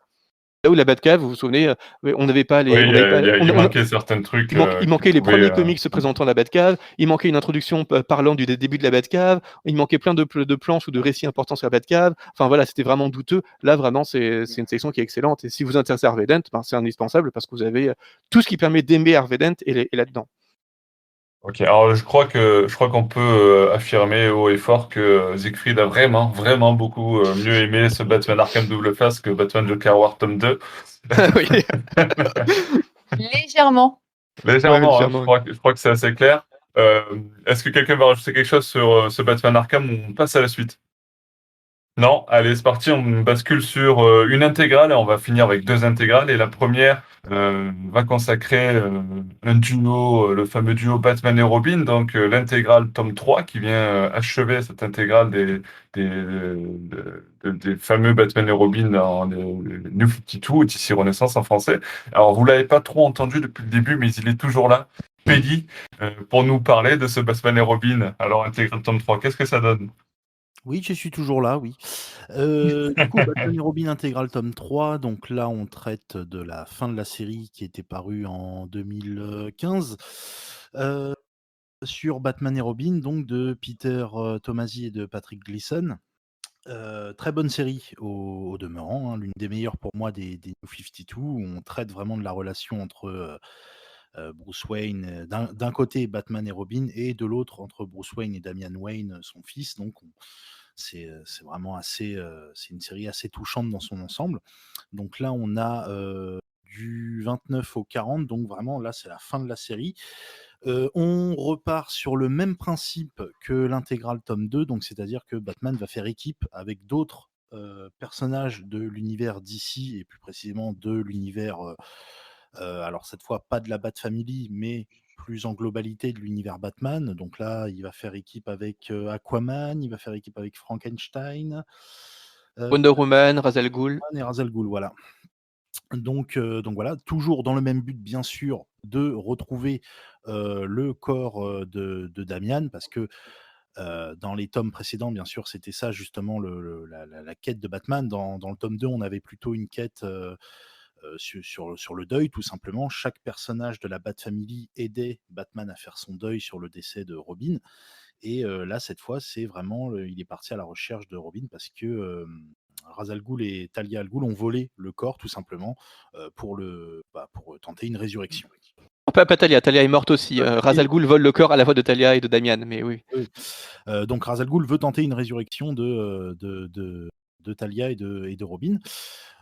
Là où la Batcave, vous vous souvenez, ouais, on n'avait pas
Oui,
les, on n'avait pas,
il manquait certains trucs
il
qui
manquait les
pouvaient.
premiers comics se présentant la Batcave, il manquait une introduction parlant du début de la Batcave, il manquait plein de planches ou de récits importants sur la Batcave. Enfin voilà, c'était vraiment douteux. Là, vraiment, c'est une section qui est excellente. Et si vous vous intéressez à Harvey Dent, ben, c'est indispensable parce que vous avez tout ce qui permet d'aimer Harvey Dent est là-dedans.
Ok, alors je crois qu'on peut affirmer haut et fort que Siegfried a vraiment, vraiment beaucoup mieux aimé ce Batman Arkham Double Face que Batman Joker War tome 2.
Oui,
Légèrement.
ouais,
Légèrement, hein,
légèrement.
je crois que c'est assez clair. Est-ce que quelqu'un va rajouter quelque chose sur ce Batman Arkham ou on passe à la suite? Non, allez, c'est parti, on bascule sur une intégrale et on va finir avec deux intégrales. Et la première va consacrer un duo, le fameux duo Batman et Robin, donc l'intégrale tome 3 qui vient achever cette intégrale des fameux Batman et Robin dans le New 52, d'ici Renaissance en français. Alors, vous l'avez pas trop entendu depuis le début, mais il est toujours là. Peggy, pour nous parler de ce Batman et Robin. Alors, intégrale tome 3, qu'est-ce que ça donne?
Oui, je suis toujours là, oui. Du coup, Batman et Robin intégral tome 3, donc là, on traite de la fin de la série qui était parue en 2015, sur Batman et Robin, donc de Peter, Tomasi et de Patrick Gleason. Très bonne série au demeurant, hein, l'une des meilleures pour moi des New 52, où on traite vraiment de la relation entre, Bruce Wayne, d'un côté Batman et Robin et de l'autre entre Bruce Wayne et Damian Wayne, son fils, donc c'est vraiment assez, c'est une série assez touchante dans son ensemble. Donc là, on a, du 29 au 40, donc vraiment là, c'est la fin de la série. On repart sur le même principe que l'intégrale tome 2, donc c'est-à-dire que Batman va faire équipe avec d'autres, personnages de l'univers DC et plus précisément de l'univers, alors cette fois pas de la Bat Family, mais plus en globalité de l'univers Batman. Donc là, il va faire équipe avec, Aquaman, il va faire équipe avec Frankenstein,
Wonder Woman, Ra's al Ghul.
et Ra's al Ghul, voilà. Donc voilà, toujours dans le même but, bien sûr, de retrouver, le corps, de Damian, parce que, dans les tomes précédents, bien sûr, c'était ça justement la quête de Batman. Dans le tome 2, on avait plutôt une quête, sur le deuil, tout simplement. Chaque personnage de la Bat Family aidait Batman à faire son deuil sur le décès de Robin. Et là, cette fois, c'est vraiment, il est parti à la recherche de Robin parce que, Ra's al Ghul et Talia al Ghul ont volé le corps, tout simplement, pour tenter une résurrection.
Pas Talia, Talia est morte aussi. Ra's
Et
al Ghul vole le corps à la fois de Talia et de Damian, mais oui.
oui, donc Ra's al Ghul veut tenter une résurrection de Talia et de Robin.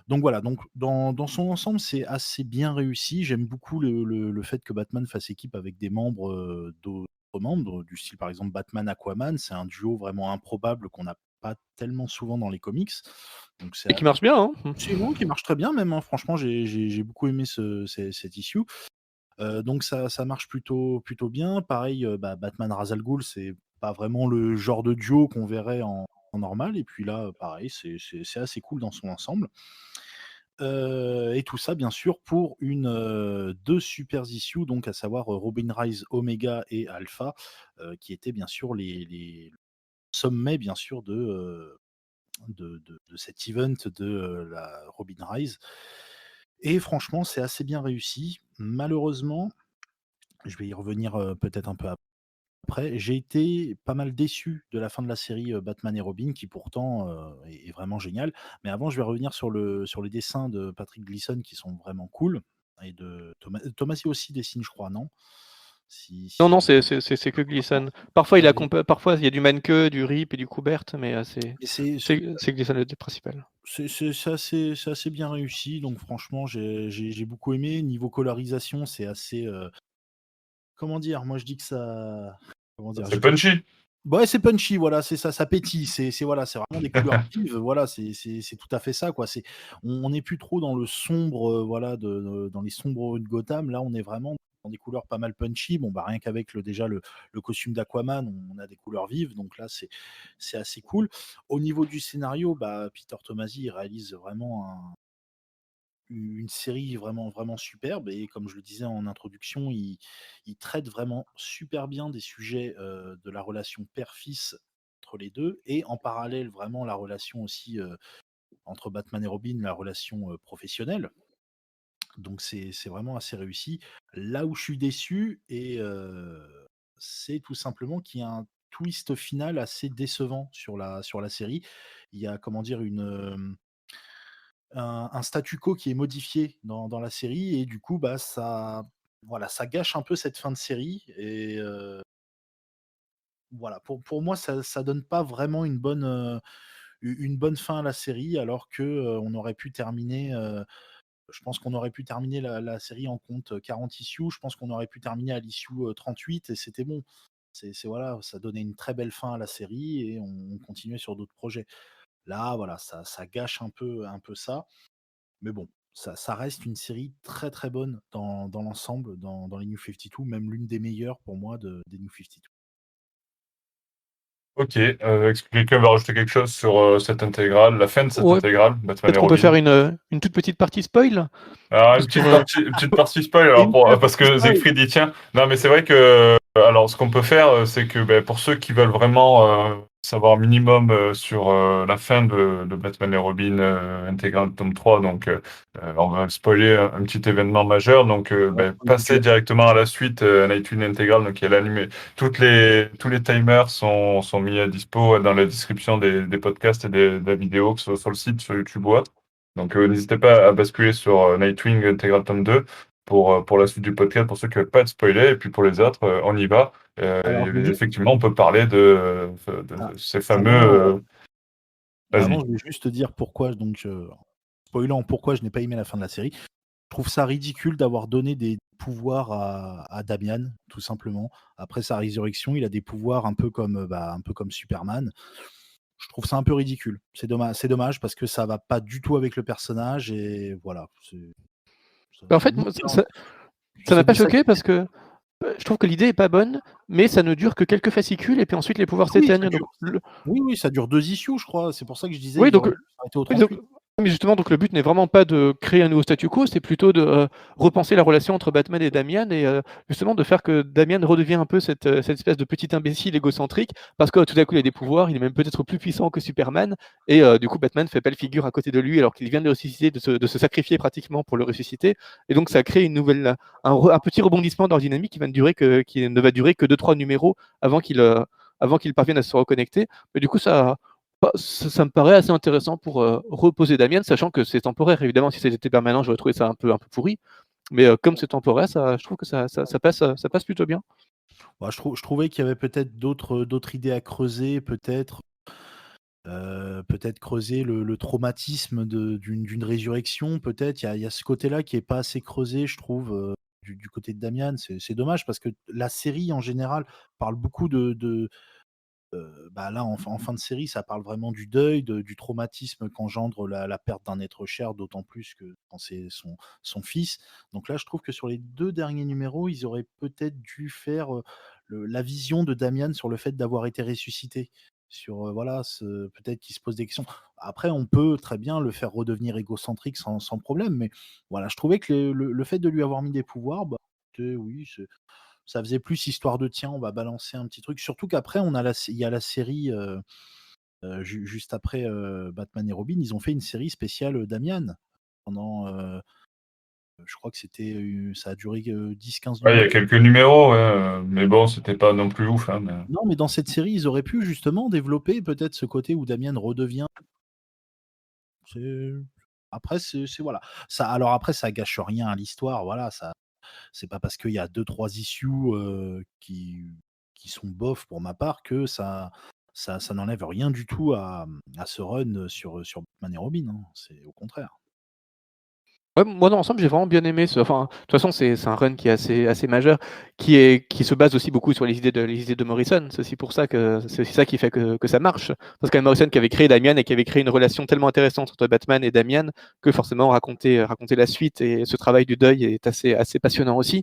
Donc voilà, donc dans son ensemble, c'est assez bien réussi. J'aime beaucoup le fait que Batman fasse équipe avec des membres, d'autres membres, du style par exemple Batman Aquaman. C'est un duo vraiment improbable qu'on n'a pas tellement souvent dans les comics. Donc
Et qui marche bien, hein.
c'est non, qui marche très bien même, hein. Franchement, j'ai beaucoup aimé cet issue. Donc ça marche plutôt bien. Pareil, Batman Ra's al Ghul, c'est pas vraiment le genre de duo qu'on verrait en normal. Et puis là, pareil, c'est assez cool dans son ensemble. Et tout ça, bien sûr, pour 2 super issues, donc à savoir, Robin Rise Omega et Alpha, qui étaient bien sûr les sommets, bien sûr, de cet event de, la Robin Rise. Et franchement, c'est assez bien réussi. Malheureusement, je vais y revenir, peut-être un peu après, j'ai été pas mal déçu de la fin de la série, Batman et Robin, qui pourtant, est vraiment géniale. Mais avant, je vais revenir sur les dessins de Patrick Gleason qui sont vraiment cool, et de Tomasi aussi dessine, je crois, non?
Non, non,
Si
c'est que Gleason. Parfois, parfois, il y a du Manke, du Rip et du Kubert, mais
et c'est
c'est Gleason le principal.
c'est assez bien réussi, donc franchement, j'ai beaucoup aimé. Niveau colorisation, c'est assez, comment dire? Moi, je dis que ça, comment dire?
C'est punchy.
Ouais, c'est punchy, voilà, c'est ça, ça pétille, voilà, c'est vraiment des couleurs vives, voilà, c'est tout à fait ça, quoi. On n'est plus trop dans le sombre, voilà, dans les sombres rues de Gotham. Là, on est vraiment dans des couleurs pas mal punchy. Bon, bah, rien qu'avec le costume d'Aquaman, on a des couleurs vives, donc là, c'est assez cool. Au niveau du scénario, bah, Peter Tomasi, il réalise vraiment une série vraiment, vraiment superbe, et comme je le disais en introduction, il traite vraiment super bien des sujets, de la relation père-fils entre les 2, et en parallèle vraiment la relation aussi, entre Batman et Robin, la relation professionnelle. Donc c'est vraiment assez réussi. Là où je suis déçu, c'est tout simplement qu'il y a un twist final assez décevant sur la série. Il y a, comment dire, un statu quo qui est modifié dans la série et du coup, bah, voilà, ça gâche un peu cette fin de série voilà, pour moi, ça donne pas vraiment une bonne fin à la série alors que, on aurait pu terminer, je pense qu'on aurait pu terminer la série en compte 40 issues. Je pense qu'on aurait pu terminer à l'issue 38 et c'était bon. Voilà, ça donnait une très belle fin à la série et on continuait sur d'autres projets. Là, voilà, ça gâche un peu ça. Mais bon, ça reste une série très très bonne dans l'ensemble, dans les New 52, même l'une des meilleures pour moi des New 52.
Ok, est-ce que quelqu'un va rajouter quelque chose sur cette intégrale, la fin de cette
Ouais,
intégrale, Batman et
peut-être qu'on peut faire
Robin?
une toute petite partie spoil
Alors,
sur.
une petite partie spoil,
Et
alors
une
parce
partie
que
spoil.
Siegfried y tient. Non, mais c'est vrai que, alors, ce qu'on peut faire, c'est que ben, pour ceux qui veulent vraiment savoir minimum sur la fin de Batman et Robin intégrale tome 3, donc on va spoiler un petit événement majeur, donc ben, passer directement à la suite, Nightwing intégrale, donc il y a l'animé. Tous les timers sont mis à dispo dans la description des podcasts et de la vidéo, que ce soit sur le site, sur YouTube ou autre. Donc, n'hésitez pas à basculer sur Nightwing Integral Tome 2 pour la suite du podcast, pour ceux qui ne veulent pas être spoilés. Et puis pour les autres, on y va.
Alors, je vais juste.
Effectivement, on peut parler
Ah,
de ces fameux.
avant,
Vas-y.
je vais juste te dire pourquoi, donc, spoilant pourquoi je n'ai pas aimé la fin de la série. Je trouve ça ridicule d'avoir donné des pouvoirs à Damian, tout simplement. Après sa résurrection, il a des pouvoirs un peu comme Superman. Je trouve ça un peu ridicule. C'est dommage parce que ça va pas du tout avec le personnage et voilà.
En fait, moi, ça m'a pas choqué parce que je trouve que l'idée est pas bonne, mais ça ne dure que quelques fascicules et puis ensuite les pouvoirs
Oui, ça
s'éteignent.
dure. Oui, ça dure 2 issues, je crois. C'est pour ça que je disais
Oui,
il
donc
aurait pu s'arrêter au
Oui, donc
38.
mais justement, donc le but n'est vraiment pas de créer un nouveau statu quo, c'est plutôt de repenser la relation entre Batman et Damian et justement de faire que Damian redevient un peu cette espèce de petit imbécile égocentrique parce que tout à coup il a des pouvoirs, il est même peut-être plus puissant que Superman et du coup Batman fait belle figure à côté de lui alors qu'il vient de le ressusciter, de se sacrifier pratiquement pour le ressusciter et donc ça crée une nouvelle, un petit rebondissement dans la dynamique qui ne va durer que 2-3 numéros avant qu'il parvienne à se reconnecter. Mais du coup ça me paraît assez intéressant pour reposer Damien, sachant que c'est temporaire. Évidemment, si c'était permanent, j'aurais trouvé ça un peu pourri. Mais comme c'est temporaire, je trouve que ça passe plutôt bien.
Bah, je trouvais qu'il y avait peut-être d'autres idées à creuser, peut-être creuser le traumatisme d'une résurrection, peut-être. Il y a ce côté-là qui est pas assez creusé, je trouve, du côté de Damian. C'est dommage parce que la série, en général, parle beaucoup bah, là, en fin de série, ça parle vraiment du deuil, du traumatisme qu'engendre la perte d'un être cher, d'autant plus que quand c'est son fils. Donc là, je trouve que sur les 2 derniers numéros, ils auraient peut-être dû faire, la vision de Damian sur le fait d'avoir été ressuscité. Sur, voilà, peut-être qu'il se pose des questions. Après, on peut très bien le faire redevenir égocentrique sans problème, mais voilà, je trouvais que le fait de lui avoir mis des pouvoirs, bah, oui, ça faisait plus histoire de tiens, on va balancer un petit truc. Surtout qu'après, il y a la série juste après Batman et Robin, ils ont fait une série spéciale Damian pendant, je crois que ça a duré 10-15
Ouais, il y a
numéros.
quelques numéros, ouais, mais bon, c'était pas non plus ouf. Hein,
Non, mais dans cette série, ils auraient pu justement développer peut-être ce côté où Damian redevient. c'est- Après, voilà. Alors après, ça gâche rien à l'histoire. Voilà, c'est pas parce qu'il y a 2-3 issues qui sont bof pour ma part que ça n'enlève rien du tout à ce run sur Batman et Robin, hein. C'est au contraire.
Ouais, moi, dans l'ensemble, j'ai vraiment bien aimé enfin, de toute façon, c'est un run qui est assez majeur, qui se base aussi beaucoup sur les idées de Morrison. C'est aussi ça qui fait que ça marche. Parce que Morrison qui avait créé Damian et qui avait créé une relation tellement intéressante entre Batman et Damian que forcément raconter la suite et ce travail du deuil est assez passionnant aussi.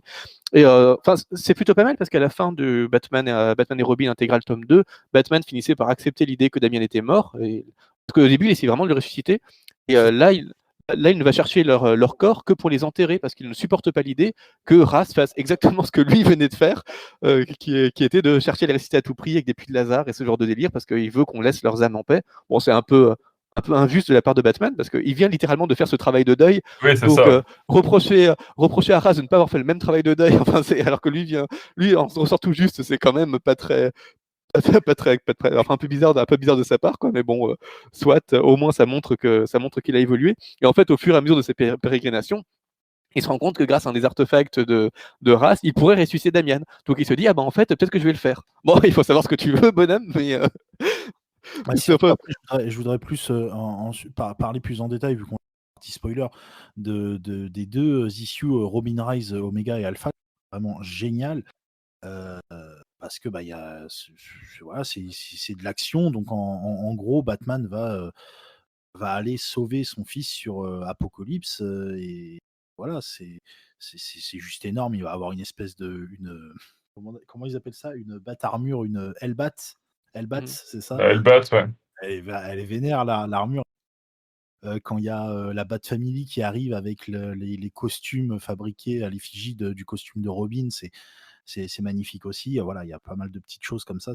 Et enfin, c'est plutôt pas mal parce qu'à la fin de Batman et Robin intégral tome 2, Batman finissait par accepter l'idée que Damian était mort. Parce qu'au début, il essayait vraiment de le ressusciter. Et là, il ne va chercher leur corps que pour les enterrer parce qu'il ne supporte pas l'idée que Ra's fasse exactement ce que lui venait de faire, qui était de chercher à les ressusciter à tout prix avec des puits de Lazare et ce genre de délire parce qu'il veut qu'on laisse leurs âmes en paix. Bon, c'est un peu un peu injuste de la part de Batman, parce qu'il vient littéralement de faire ce travail de deuil.
Oui, c'est
Donc,
ça.
reprocher à Ra's de ne pas avoir fait le même travail de deuil, enfin, alors que lui en ressort tout juste, c'est quand même pas très, enfin, un peu bizarre de sa part, quoi. Mais bon, soit, au moins ça montre qu'il a évolué. Et en fait, au fur et à mesure de ses pérégrinations, il se rend compte que grâce à un des artefacts de Ra's, il pourrait ressusciter Damian. Donc il se dit, ah bah en fait, peut-être que je vais le faire. Bon, il faut savoir ce que tu veux, bonhomme, mais c'est un
Surtout
peu.
après, je voudrais plus parler plus en détail, vu qu'on a un petit spoiler, des deux issues Robin Rise, Omega et Alpha, vraiment génial. Parce que il y a, voilà, c'est de l'action. Donc en gros, Batman va aller sauver son fils sur Apocalypse. Et voilà, c'est juste énorme. Il va avoir une espèce comment ils appellent ça? Une bat-armure, une Hellbat. Hellbat,
Mhm.
c'est ça?
Elle bat, ouais.
Elle est vénère, l'armure. Quand il y a la Bat Family qui arrive avec les costumes fabriqués à l'effigie du costume de Robin, c'est magnifique aussi. Voilà, il y a pas mal de petites choses comme ça.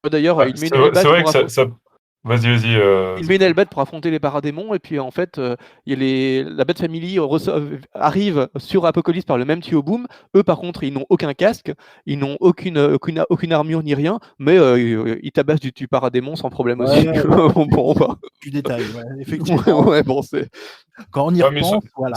D'ailleurs,
Ouais,
il met une
c'est
Hellbat
vrai
pour
que ça... Vas-y, vas-y.
Il met une Hellbat pour affronter les paradémons, et puis en fait, la Bat Family arrive sur Apocalypse par le même tuyau boom. Eux, par contre, ils n'ont aucun casque, ils n'ont aucune armure ni rien, mais ils tabassent du paradémon sans problème aussi.
Ouais,
Bon, bah.
du détail, ouais, effectivement.
Ouais, bon, c'est.
Quand on y
Ouais, mais
repense, voilà.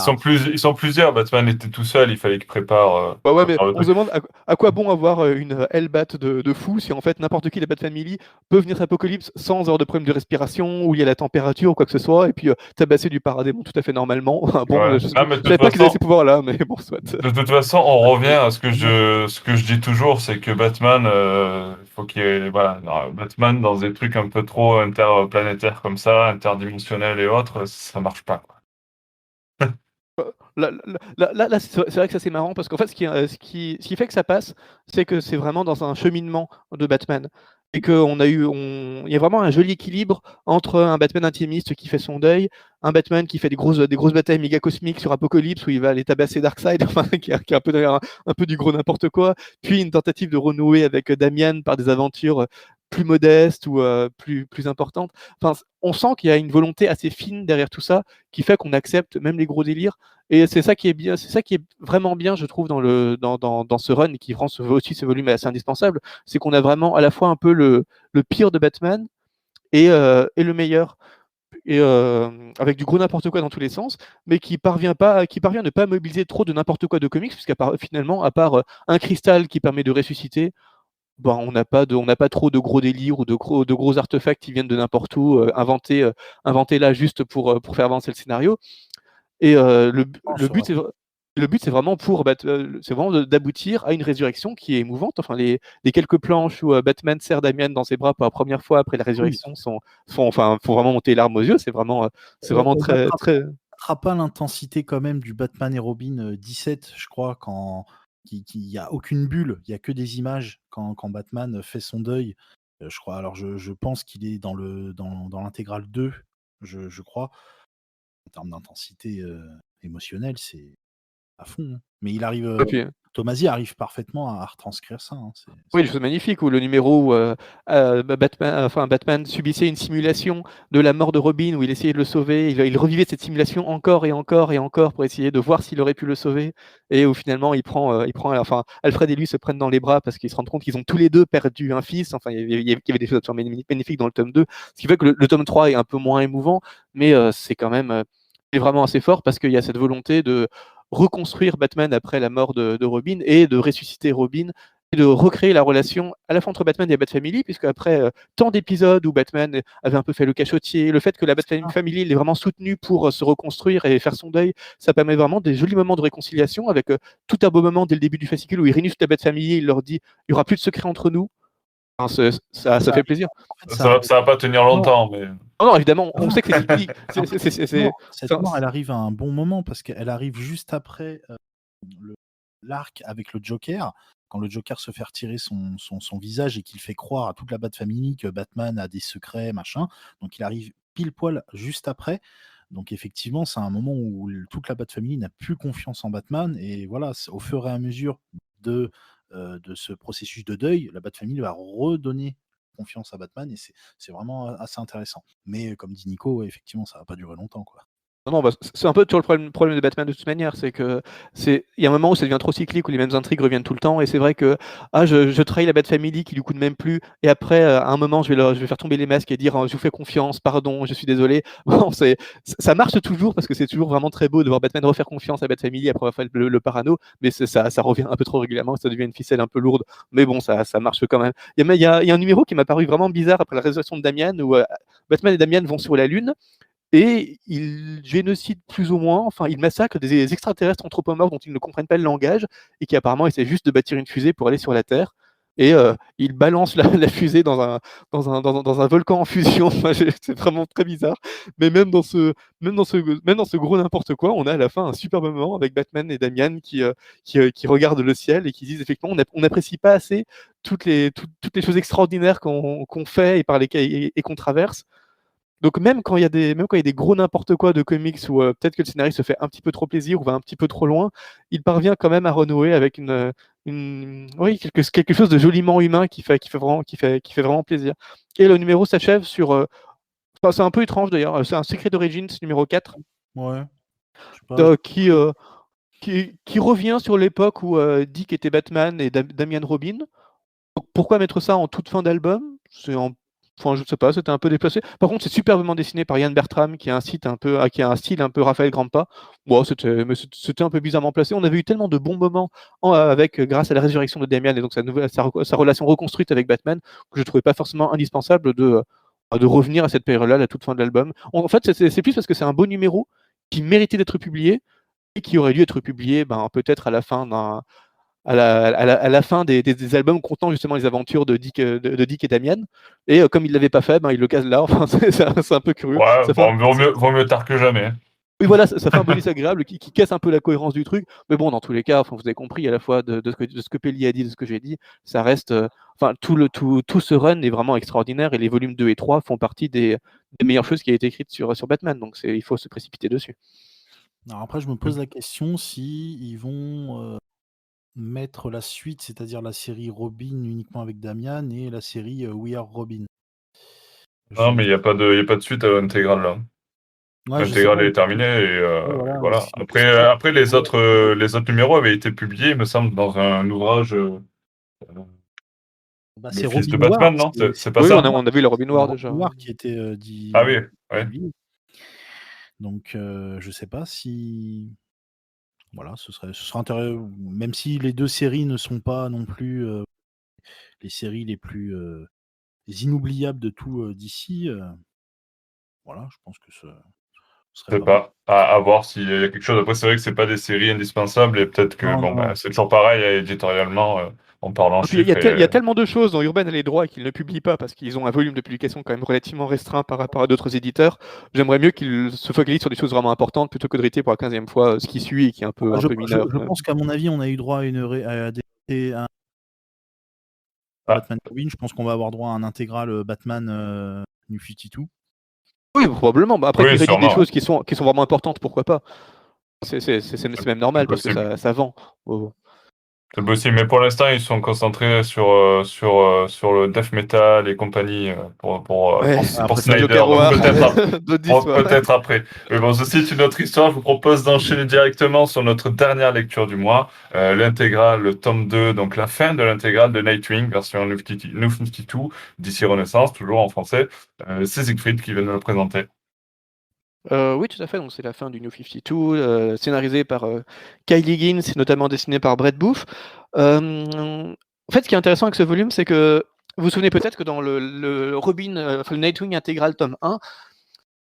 ils sont plusieurs. Batman était tout seul, il fallait qu'il
Bah ouais, mais
prépare le
on se
truc.
demande à quoi bon avoir une Hellbat de fou si en fait n'importe qui, la Bat Family, peut venir Apocalypse sans avoir de problème de respiration, ou il y a la température ou quoi que ce soit, et puis tabasser du paradémon tout à fait normalement. Bon,
Ouais.
je
Non, mais de
savais
toute
pas qu'ils avaient ces
façon,
pouvoirs-là, mais bon, soit.
on revient à ce que je dis toujours, c'est que Batman, faut qu'il y ait, voilà, non, Batman dans des trucs un peu trop interplanétaires comme ça, interdimensionnels et autres, ça marche pas, quoi.
Là, c'est vrai que ça c'est marrant parce qu'en fait, ce qui fait que ça passe, c'est que c'est vraiment dans un cheminement de Batman. Et il y a vraiment un joli équilibre entre un Batman intimiste qui fait son deuil, un Batman qui fait des grosses batailles méga cosmiques sur Apocalypse où il va aller tabasser Darkseid, enfin, qui est un peu du gros n'importe quoi, puis une tentative de renouer avec Damian par des aventures plus modestes ou plus importantes. Enfin, on sent qu'il y a une volonté assez fine derrière tout ça qui fait qu'on accepte même les gros délires. Et c'est ça qui est bien, c'est ça qui est vraiment bien, je trouve, dans ce run, et qui rend aussi ce volume assez indispensable, c'est qu'on a vraiment à la fois un peu le pire de Batman et le meilleur, et avec du gros n'importe quoi dans tous les sens, mais qui parvient à ne pas mobiliser trop de n'importe quoi de comics, puisqu'à part, finalement, à part un cristal qui permet de ressusciter, ben, on n'a pas trop de gros délires ou de gros artefacts qui viennent de n'importe où, inventés là juste pour faire avancer le scénario. Et le but, c'est vraiment c'est vraiment d'aboutir à une résurrection qui est émouvante. Enfin, les quelques planches où Batman serre Damian dans ses bras pour la première fois après la
Oui.
résurrection font vraiment monter les larmes aux yeux. C'est vraiment
On
très, très.
battra pas l'intensité quand même du Batman et Robin 17, je crois, quand il y a aucune bulle, il y a que des images quand Batman fait son deuil. Je crois. Alors je pense qu'il est dans l'intégrale 2, je crois. En termes d'intensité émotionnelle, c'est à fond, hein. Mais
Et puis,
Tomasi arrive parfaitement à retranscrire ça, hein.
oui, des choses magnifiques, ou le numéro où Batman subissait une simulation de la mort de Robin, où il essayait de le sauver, il revivait cette simulation encore et encore et encore pour essayer de voir s'il aurait pu le sauver, et où finalement enfin, Alfred et lui se prennent dans les bras parce qu'ils se rendent compte qu'ils ont tous les deux perdu un fils. Enfin, il y avait des choses absolument magnifiques dans le tome 2, ce qui fait que le tome 3 est un peu moins émouvant, mais c'est quand même c'est vraiment assez fort parce qu'il y a cette volonté de reconstruire Batman après la mort de Robin, et de ressusciter Robin, et de recréer la relation à la fois entre Batman et la Bat-Family, puisque après tant d'épisodes où Batman avait un peu fait le cachotier, le fait que la Bat-Family l'ait vraiment soutenu pour se reconstruire et faire son deuil, ça permet vraiment des jolis moments de réconciliation, avec tout un beau moment dès le début du fascicule où il réunit toute la Bat-Family, il leur dit il n'y aura plus de secret entre nous. Enfin, ça fait plaisir.
En fait, ça
Ça va pas tenir
non,
longtemps, mais
Non, non, évidemment, on
non,
sait que c'est cyclique.
cette mort, elle arrive à un bon moment parce qu'elle arrive juste après le l'arc avec le Joker, quand le Joker se fait retirer son visage et qu'il fait croire à toute la Bat-Family que Batman a des secrets, machin. Donc il arrive pile poil juste après. Donc effectivement, c'est un moment où toute la Bat-Family n'a plus confiance en Batman. Et voilà, au fur et à mesure de ce processus de deuil, la Bat-Family va redonner confiance à Batman et c'est vraiment assez intéressant. Mais comme dit Nico, effectivement, ça va pas durer longtemps, quoi.
Non, bah, c'est un peu toujours le problème de Batman de toute manière, c'est que il y a un moment où ça devient trop cyclique, où les mêmes intrigues reviennent tout le temps, et c'est vrai que je trahis la Bat Family qui lui coûte même plus, et après, à un moment, je vais faire tomber les masques et dire je vous fais confiance, pardon, je suis désolé. Bon, ça marche toujours parce que c'est toujours vraiment très beau de voir Batman refaire confiance à Bat Family après avoir fait le parano, mais ça revient un peu trop régulièrement, ça devient une ficelle un peu lourde, mais bon, ça marche quand même. Il y a un numéro qui m'a paru vraiment bizarre après la résurrection de Damian, où Batman et Damian vont sur la Lune. Et ils génocident plus ou moins, enfin ils massacrent des extraterrestres anthropomorphes dont ils ne comprennent pas le langage et qui apparemment essaient juste de bâtir une fusée pour aller sur la Terre. Et ils balancent la fusée dans un volcan en fusion. Enfin, c'est vraiment très bizarre. Mais même dans ce gros n'importe quoi, on a à la fin un super moment avec Batman et Damian qui regardent le ciel et qui disent effectivement on n'apprécie pas assez toutes les choses extraordinaires qu'on fait et qu'on traverse. Donc même quand il y a des gros n'importe quoi de comics où peut-être que le scénariste se fait un petit peu trop plaisir ou va un petit peu trop loin, il parvient quand même à renouer avec oui, quelque chose de joliment humain qui fait vraiment plaisir. Et le numéro s'achève sur enfin, c'est un peu étrange d'ailleurs, c'est un Secret Origins numéro 4
Ouais. Je sais pas.
qui revient sur l'époque où Dick était Batman et Damian Robin. Donc, pourquoi mettre ça en toute fin d'album? Enfin, je sais pas, c'était un peu déplacé. Par contre, c'est superbement dessiné par Yann Bertram, qui a un style un peu Raphaël Grandpa. Bon, c'était un peu bizarrement placé. On avait eu tellement de bons moments grâce à la résurrection de Damian et donc sa relation reconstruite avec Batman que je trouvais pas forcément indispensable de revenir à cette période-là, à la toute fin de l'album. En fait, c'est plus parce que c'est un beau numéro qui méritait d'être publié et qui aurait dû être publié peut-être à la fin à la fin des albums contenant justement les aventures de Dick et Damian. Et comme il ne l'avait pas fait, il le case là. Enfin, c'est un peu curieux.
Ouais,
Ça fait
bon, vaut mieux tard que jamais.
Oui, voilà, ça fait un bonus agréable qui casse un peu la cohérence du truc. Mais bon, dans tous les cas, vous avez compris à la fois de ce que Pelli a dit, de ce que j'ai dit, ça reste. Enfin, tout ce run est vraiment extraordinaire et les volumes 2 et 3 font partie des meilleures choses qui a été écrites sur Batman. Donc il faut se précipiter dessus.
Alors après, je me pose la question si ils vont mettre la suite, c'est-à-dire la série Robin uniquement avec Damian et la série We Are Robin.
Non, mais il n'y a pas de suite à l'intégrale là.
Ouais, je sais
L'intégrale
pas.
est terminée et
Ouais, voilà,
voilà.
si
Après les autres numéros avaient été publiés, il me semble, dans un ouvrage
bah,
Le
c'est
fils de
Robin Noir,
Batman, non? C'est pas
Oui,
ça?
on a vu le Robin Noir
Robin
déjà.
Noir qui était dit
Ah oui, ouais.
publié. Donc je sais pas si voilà, ce serait intéressant, même si les 2 séries ne sont pas non plus les séries les plus les inoubliables de tout DC. Voilà, je pense que ce
Je
serait
sais
pas mal.
pas. À voir s'il y a quelque chose. Après, c'est vrai que c'est pas des séries indispensables et peut-être que
Non,
bon,
non.
c'est toujours pareil éditorialement, en parlant
Et puis
chiffres
il y a
et
tellement de choses dans Urban et les droits qu'ils ne publient pas parce qu'ils ont un volume de publication quand même relativement restreint par rapport à d'autres éditeurs. J'aimerais mieux qu'ils se focalisent sur des choses vraiment importantes plutôt que de répéter pour la 15e fois ce qui suit et qui est un peu mineur.
Je pense qu'à mon avis, on a eu droit à un
ah,
Batman Robin. Je pense qu'on va avoir droit à un intégral Batman New 52.
Oui, probablement. Après
oui,
qu'ils rééditent des
sûrement.
choses qui sont vraiment importantes, pourquoi pas. C'est même normal parce que
possible.
ça vend. Oh.
C'est possible, mais pour l'instant, ils sont concentrés sur le death metal et compagnie
Ouais,
pour
après,
Snyder.
Joker
Donc
Noir, d'autres histoires.
peut-être après. Mais bon, ceci est une autre histoire. Je vous propose d'enchaîner directement sur notre dernière lecture du mois, l'intégrale, le tome 2, donc la fin de l'intégrale de Nightwing, version New 52, d'ici Renaissance, toujours en français. C'est Siegfried qui vient de le présenter.
Oui, tout à fait. Donc, c'est la fin du New 52, scénarisé par Kyle Higgins, notamment dessiné par Brett Booth. En fait, ce qui est intéressant avec ce volume, c'est que vous vous souvenez peut-être que dans le Robin, le Nightwing intégral tome 1,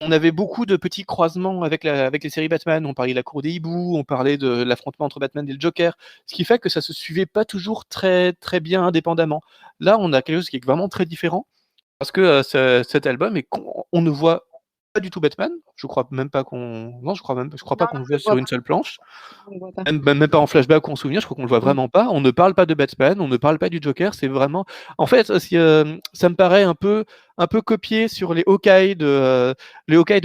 on avait beaucoup de petits croisements avec les séries Batman. On parlait de la cour des hiboux, on parlait de l'affrontement entre Batman et le Joker, ce qui fait que ça se suivait pas toujours très, très bien indépendamment. Là, on a quelque chose qui est vraiment très différent parce que cet album, on ne voit pas du tout Batman. Je crois même pas qu'on. Non, je crois pas qu'on le voit sur une seule planche.
On voit pas.
Même pas en flashback ou en souvenir, je crois qu'on le voit vraiment pas. On ne parle pas de Batman, on ne parle pas du Joker. C'est vraiment. En fait, ça me paraît un peu copié sur les Hawkeye de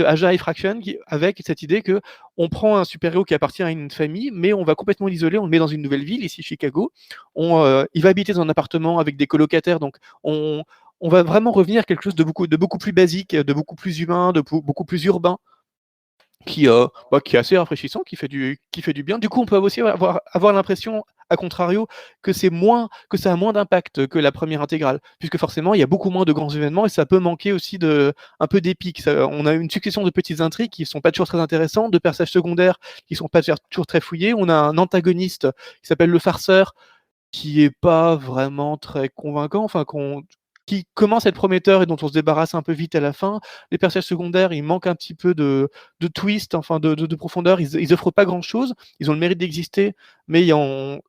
Aja et Fraction, avec cette idée que on prend un super-héros qui appartient à une famille, mais on va complètement l'isoler, on le met dans une nouvelle ville, ici Chicago. Il va habiter dans un appartement avec des colocataires, donc on on va vraiment revenir à quelque chose de beaucoup plus basique, de beaucoup plus humain, beaucoup plus urbain, qui est assez rafraîchissant, qui fait du bien. Du coup, on peut aussi avoir l'impression, à contrario, que ça a moins d'impact que la première intégrale, puisque forcément, il y a beaucoup moins de grands événements et ça peut manquer aussi un peu d'épique. On a une succession de petites intrigues qui sont pas toujours très intéressantes, de personnages secondaires qui sont pas toujours très fouillés. On a un antagoniste qui s'appelle le farceur, qui est pas vraiment très convaincant, qui commence à être prometteur et dont on se débarrasse un peu vite à la fin. Les personnages secondaires, ils manquent un petit peu de twist, de profondeur. Ils offrent pas grand chose. Ils ont le mérite d'exister, mais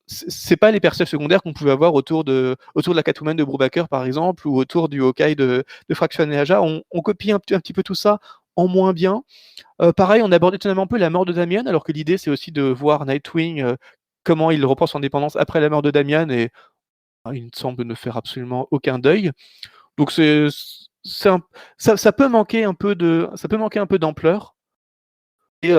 c'est pas les personnages secondaires qu'on pouvait avoir autour de la Catwoman de Brubaker, par exemple, ou autour du Hawkeye de Fraction et Aja. On copie un petit peu tout ça en moins bien. Pareil, on aborde étonnamment un peu la mort de Damian, alors que l'idée, c'est aussi de voir Nightwing, comment il reprend son indépendance après la mort de Damian, et il semble ne faire absolument aucun deuil. Donc ça peut manquer un peu d'ampleur. Et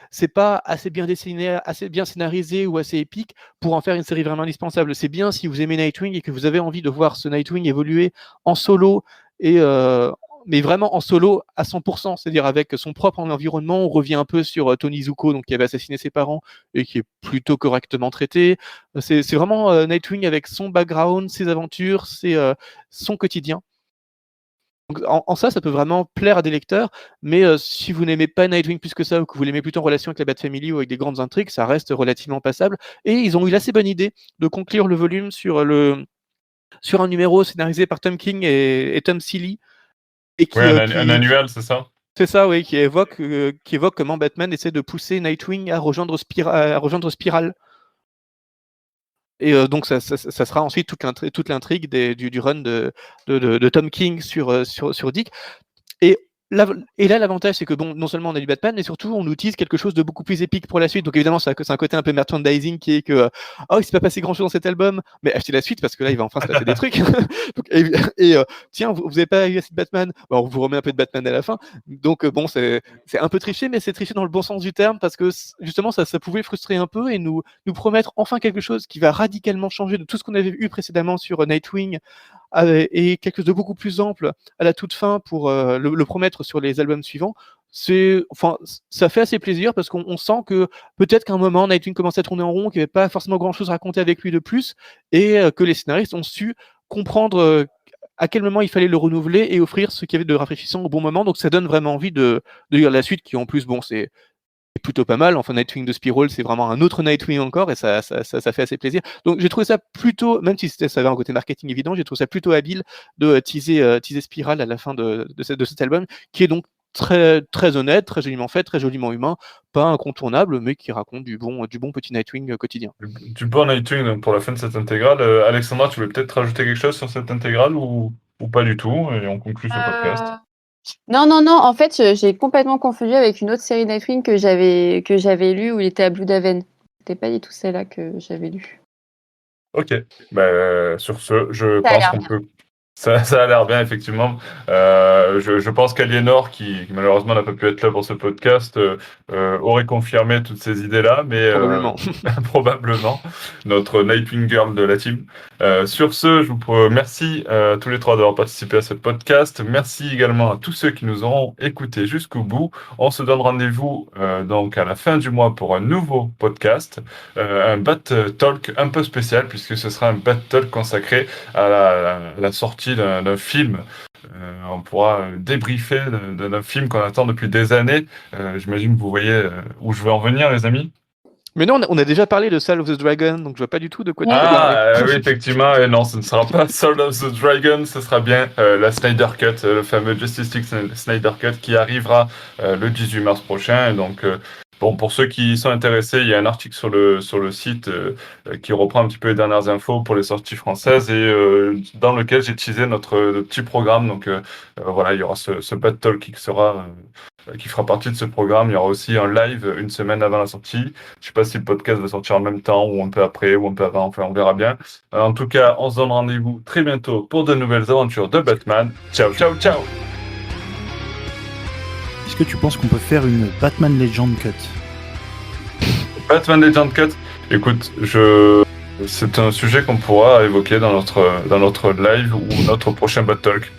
c'est pas assez bien dessiné, assez bien scénarisé ou assez épique pour en faire une série vraiment indispensable. C'est bien si vous aimez Nightwing et que vous avez envie de voir ce Nightwing évoluer en solo, mais vraiment en solo à 100%, c'est-à-dire avec son propre environnement. On revient un peu sur Tony Zuko, donc qui avait assassiné ses parents et qui est plutôt correctement traité. C'est vraiment Nightwing avec son background, ses aventures, son quotidien. Donc, en ça peut vraiment plaire à des lecteurs, mais si vous n'aimez pas Nightwing plus que ça, ou que vous l'aimez plutôt en relation avec la Bat Family ou avec des grandes intrigues, ça reste relativement passable. Et ils ont eu l'assez bonne idée de conclure le volume sur un numéro scénarisé par Tom King et Tom Seeley. Et
Oui, un annuel, c'est ça?
C'est ça, oui, qui évoque comment Batman essaie de pousser Nightwing à rejoindre Spiral. Et donc ça sera ensuite toute l'intrigue du run de Tom King sur Dick. Et là, l'avantage, c'est que non seulement on a du Batman, mais surtout on utilise quelque chose de beaucoup plus épique pour la suite. Donc évidemment, c'est un côté un peu merchandising qui est que il s'est pas passé grand chose dans cet album, mais achetez la suite parce que là, il va enfin se passer des trucs. Donc, tiens, vous avez pas eu assez de Batman, on vous remet un peu de Batman à la fin. Donc c'est un peu triché, mais c'est triché dans le bon sens du terme, parce que justement, ça pouvait frustrer un peu et nous promettre enfin quelque chose qui va radicalement changer de tout ce qu'on avait eu précédemment sur Nightwing, et quelque chose de beaucoup plus ample à la toute fin pour le promettre sur les albums suivants. Ça fait assez plaisir, parce qu'on sent que peut-être qu'à un moment Nightwing commence à tourner en rond, qu'il n'y avait pas forcément grand chose à raconter avec lui de plus, et que les scénaristes ont su comprendre à quel moment il fallait le renouveler et offrir ce qu'il y avait de rafraîchissant au bon moment. Donc ça donne vraiment envie de lire la suite, qui en plus, c'est plutôt pas mal. Enfin, Nightwing de Spiral, c'est vraiment un autre Nightwing encore, et ça fait assez plaisir. Donc j'ai trouvé ça plutôt, même si ça avait un côté marketing évident, j'ai trouvé ça plutôt habile de teaser Spiral à la fin de cet album, qui est donc très, très honnête, très joliment fait, très joliment humain, pas incontournable, mais qui raconte du bon petit Nightwing quotidien.
Du bon Nightwing pour la fin de cette intégrale. Alexandra, tu veux peut-être rajouter quelque chose sur cette intégrale ou pas du tout, et on conclut ce podcast.
Non. En fait, j'ai complètement confondu avec une autre série Nightwing que j'avais lue, où il était à Blue Daven. C'était pas du tout celle-là que j'avais lue.
Ok. Sur ce, je pense qu'on peut. Ça a l'air bien, effectivement. Je pense qu'Aliénor, qui malheureusement n'a pas pu être là pour ce podcast, aurait confirmé toutes ces idées-là, mais
Probablement.
probablement, notre Nightwing Girl de la team. Sur ce, je vous remercie tous les trois d'avoir participé à ce podcast. Merci également à tous ceux qui nous auront écoutés jusqu'au bout. On se donne rendez-vous donc à la fin du mois pour un nouveau podcast, un Bat Talk un peu spécial, puisque ce sera un Bat Talk consacré à la sortie d'un film. On pourra débriefer d'un film qu'on attend depuis des années. J'imagine que vous voyez où je veux en venir, les amis.
Mais non, on a déjà parlé de Soul of the Dragon, donc je vois pas du tout de quoi tu veux parler.
Oui, effectivement, et non, ce ne sera pas Soul of the Dragon, ce sera bien la Snyder Cut, le fameux Justice League Snyder Cut, qui arrivera le 18 mars prochain. Et donc, pour ceux qui sont intéressés, il y a un article sur le site qui reprend un petit peu les dernières infos pour les sorties françaises, et dans lequel j'ai teasé notre petit programme. Donc voilà, il y aura ce Bad Talk qui fera partie de ce programme. Il y aura aussi un live une semaine avant la sortie. Je ne sais pas si le podcast va sortir en même temps, ou un peu après, ou un peu avant. Enfin, on verra bien. En tout cas, on se donne rendez-vous très bientôt pour de nouvelles aventures de Batman. Ciao, ciao, ciao!
Est-ce que tu penses qu'on peut faire une Batman Legend Cut?
Batman Legend Cut? Écoute, je C'est un sujet qu'on pourra évoquer dans notre live ou notre prochain Bad Talk.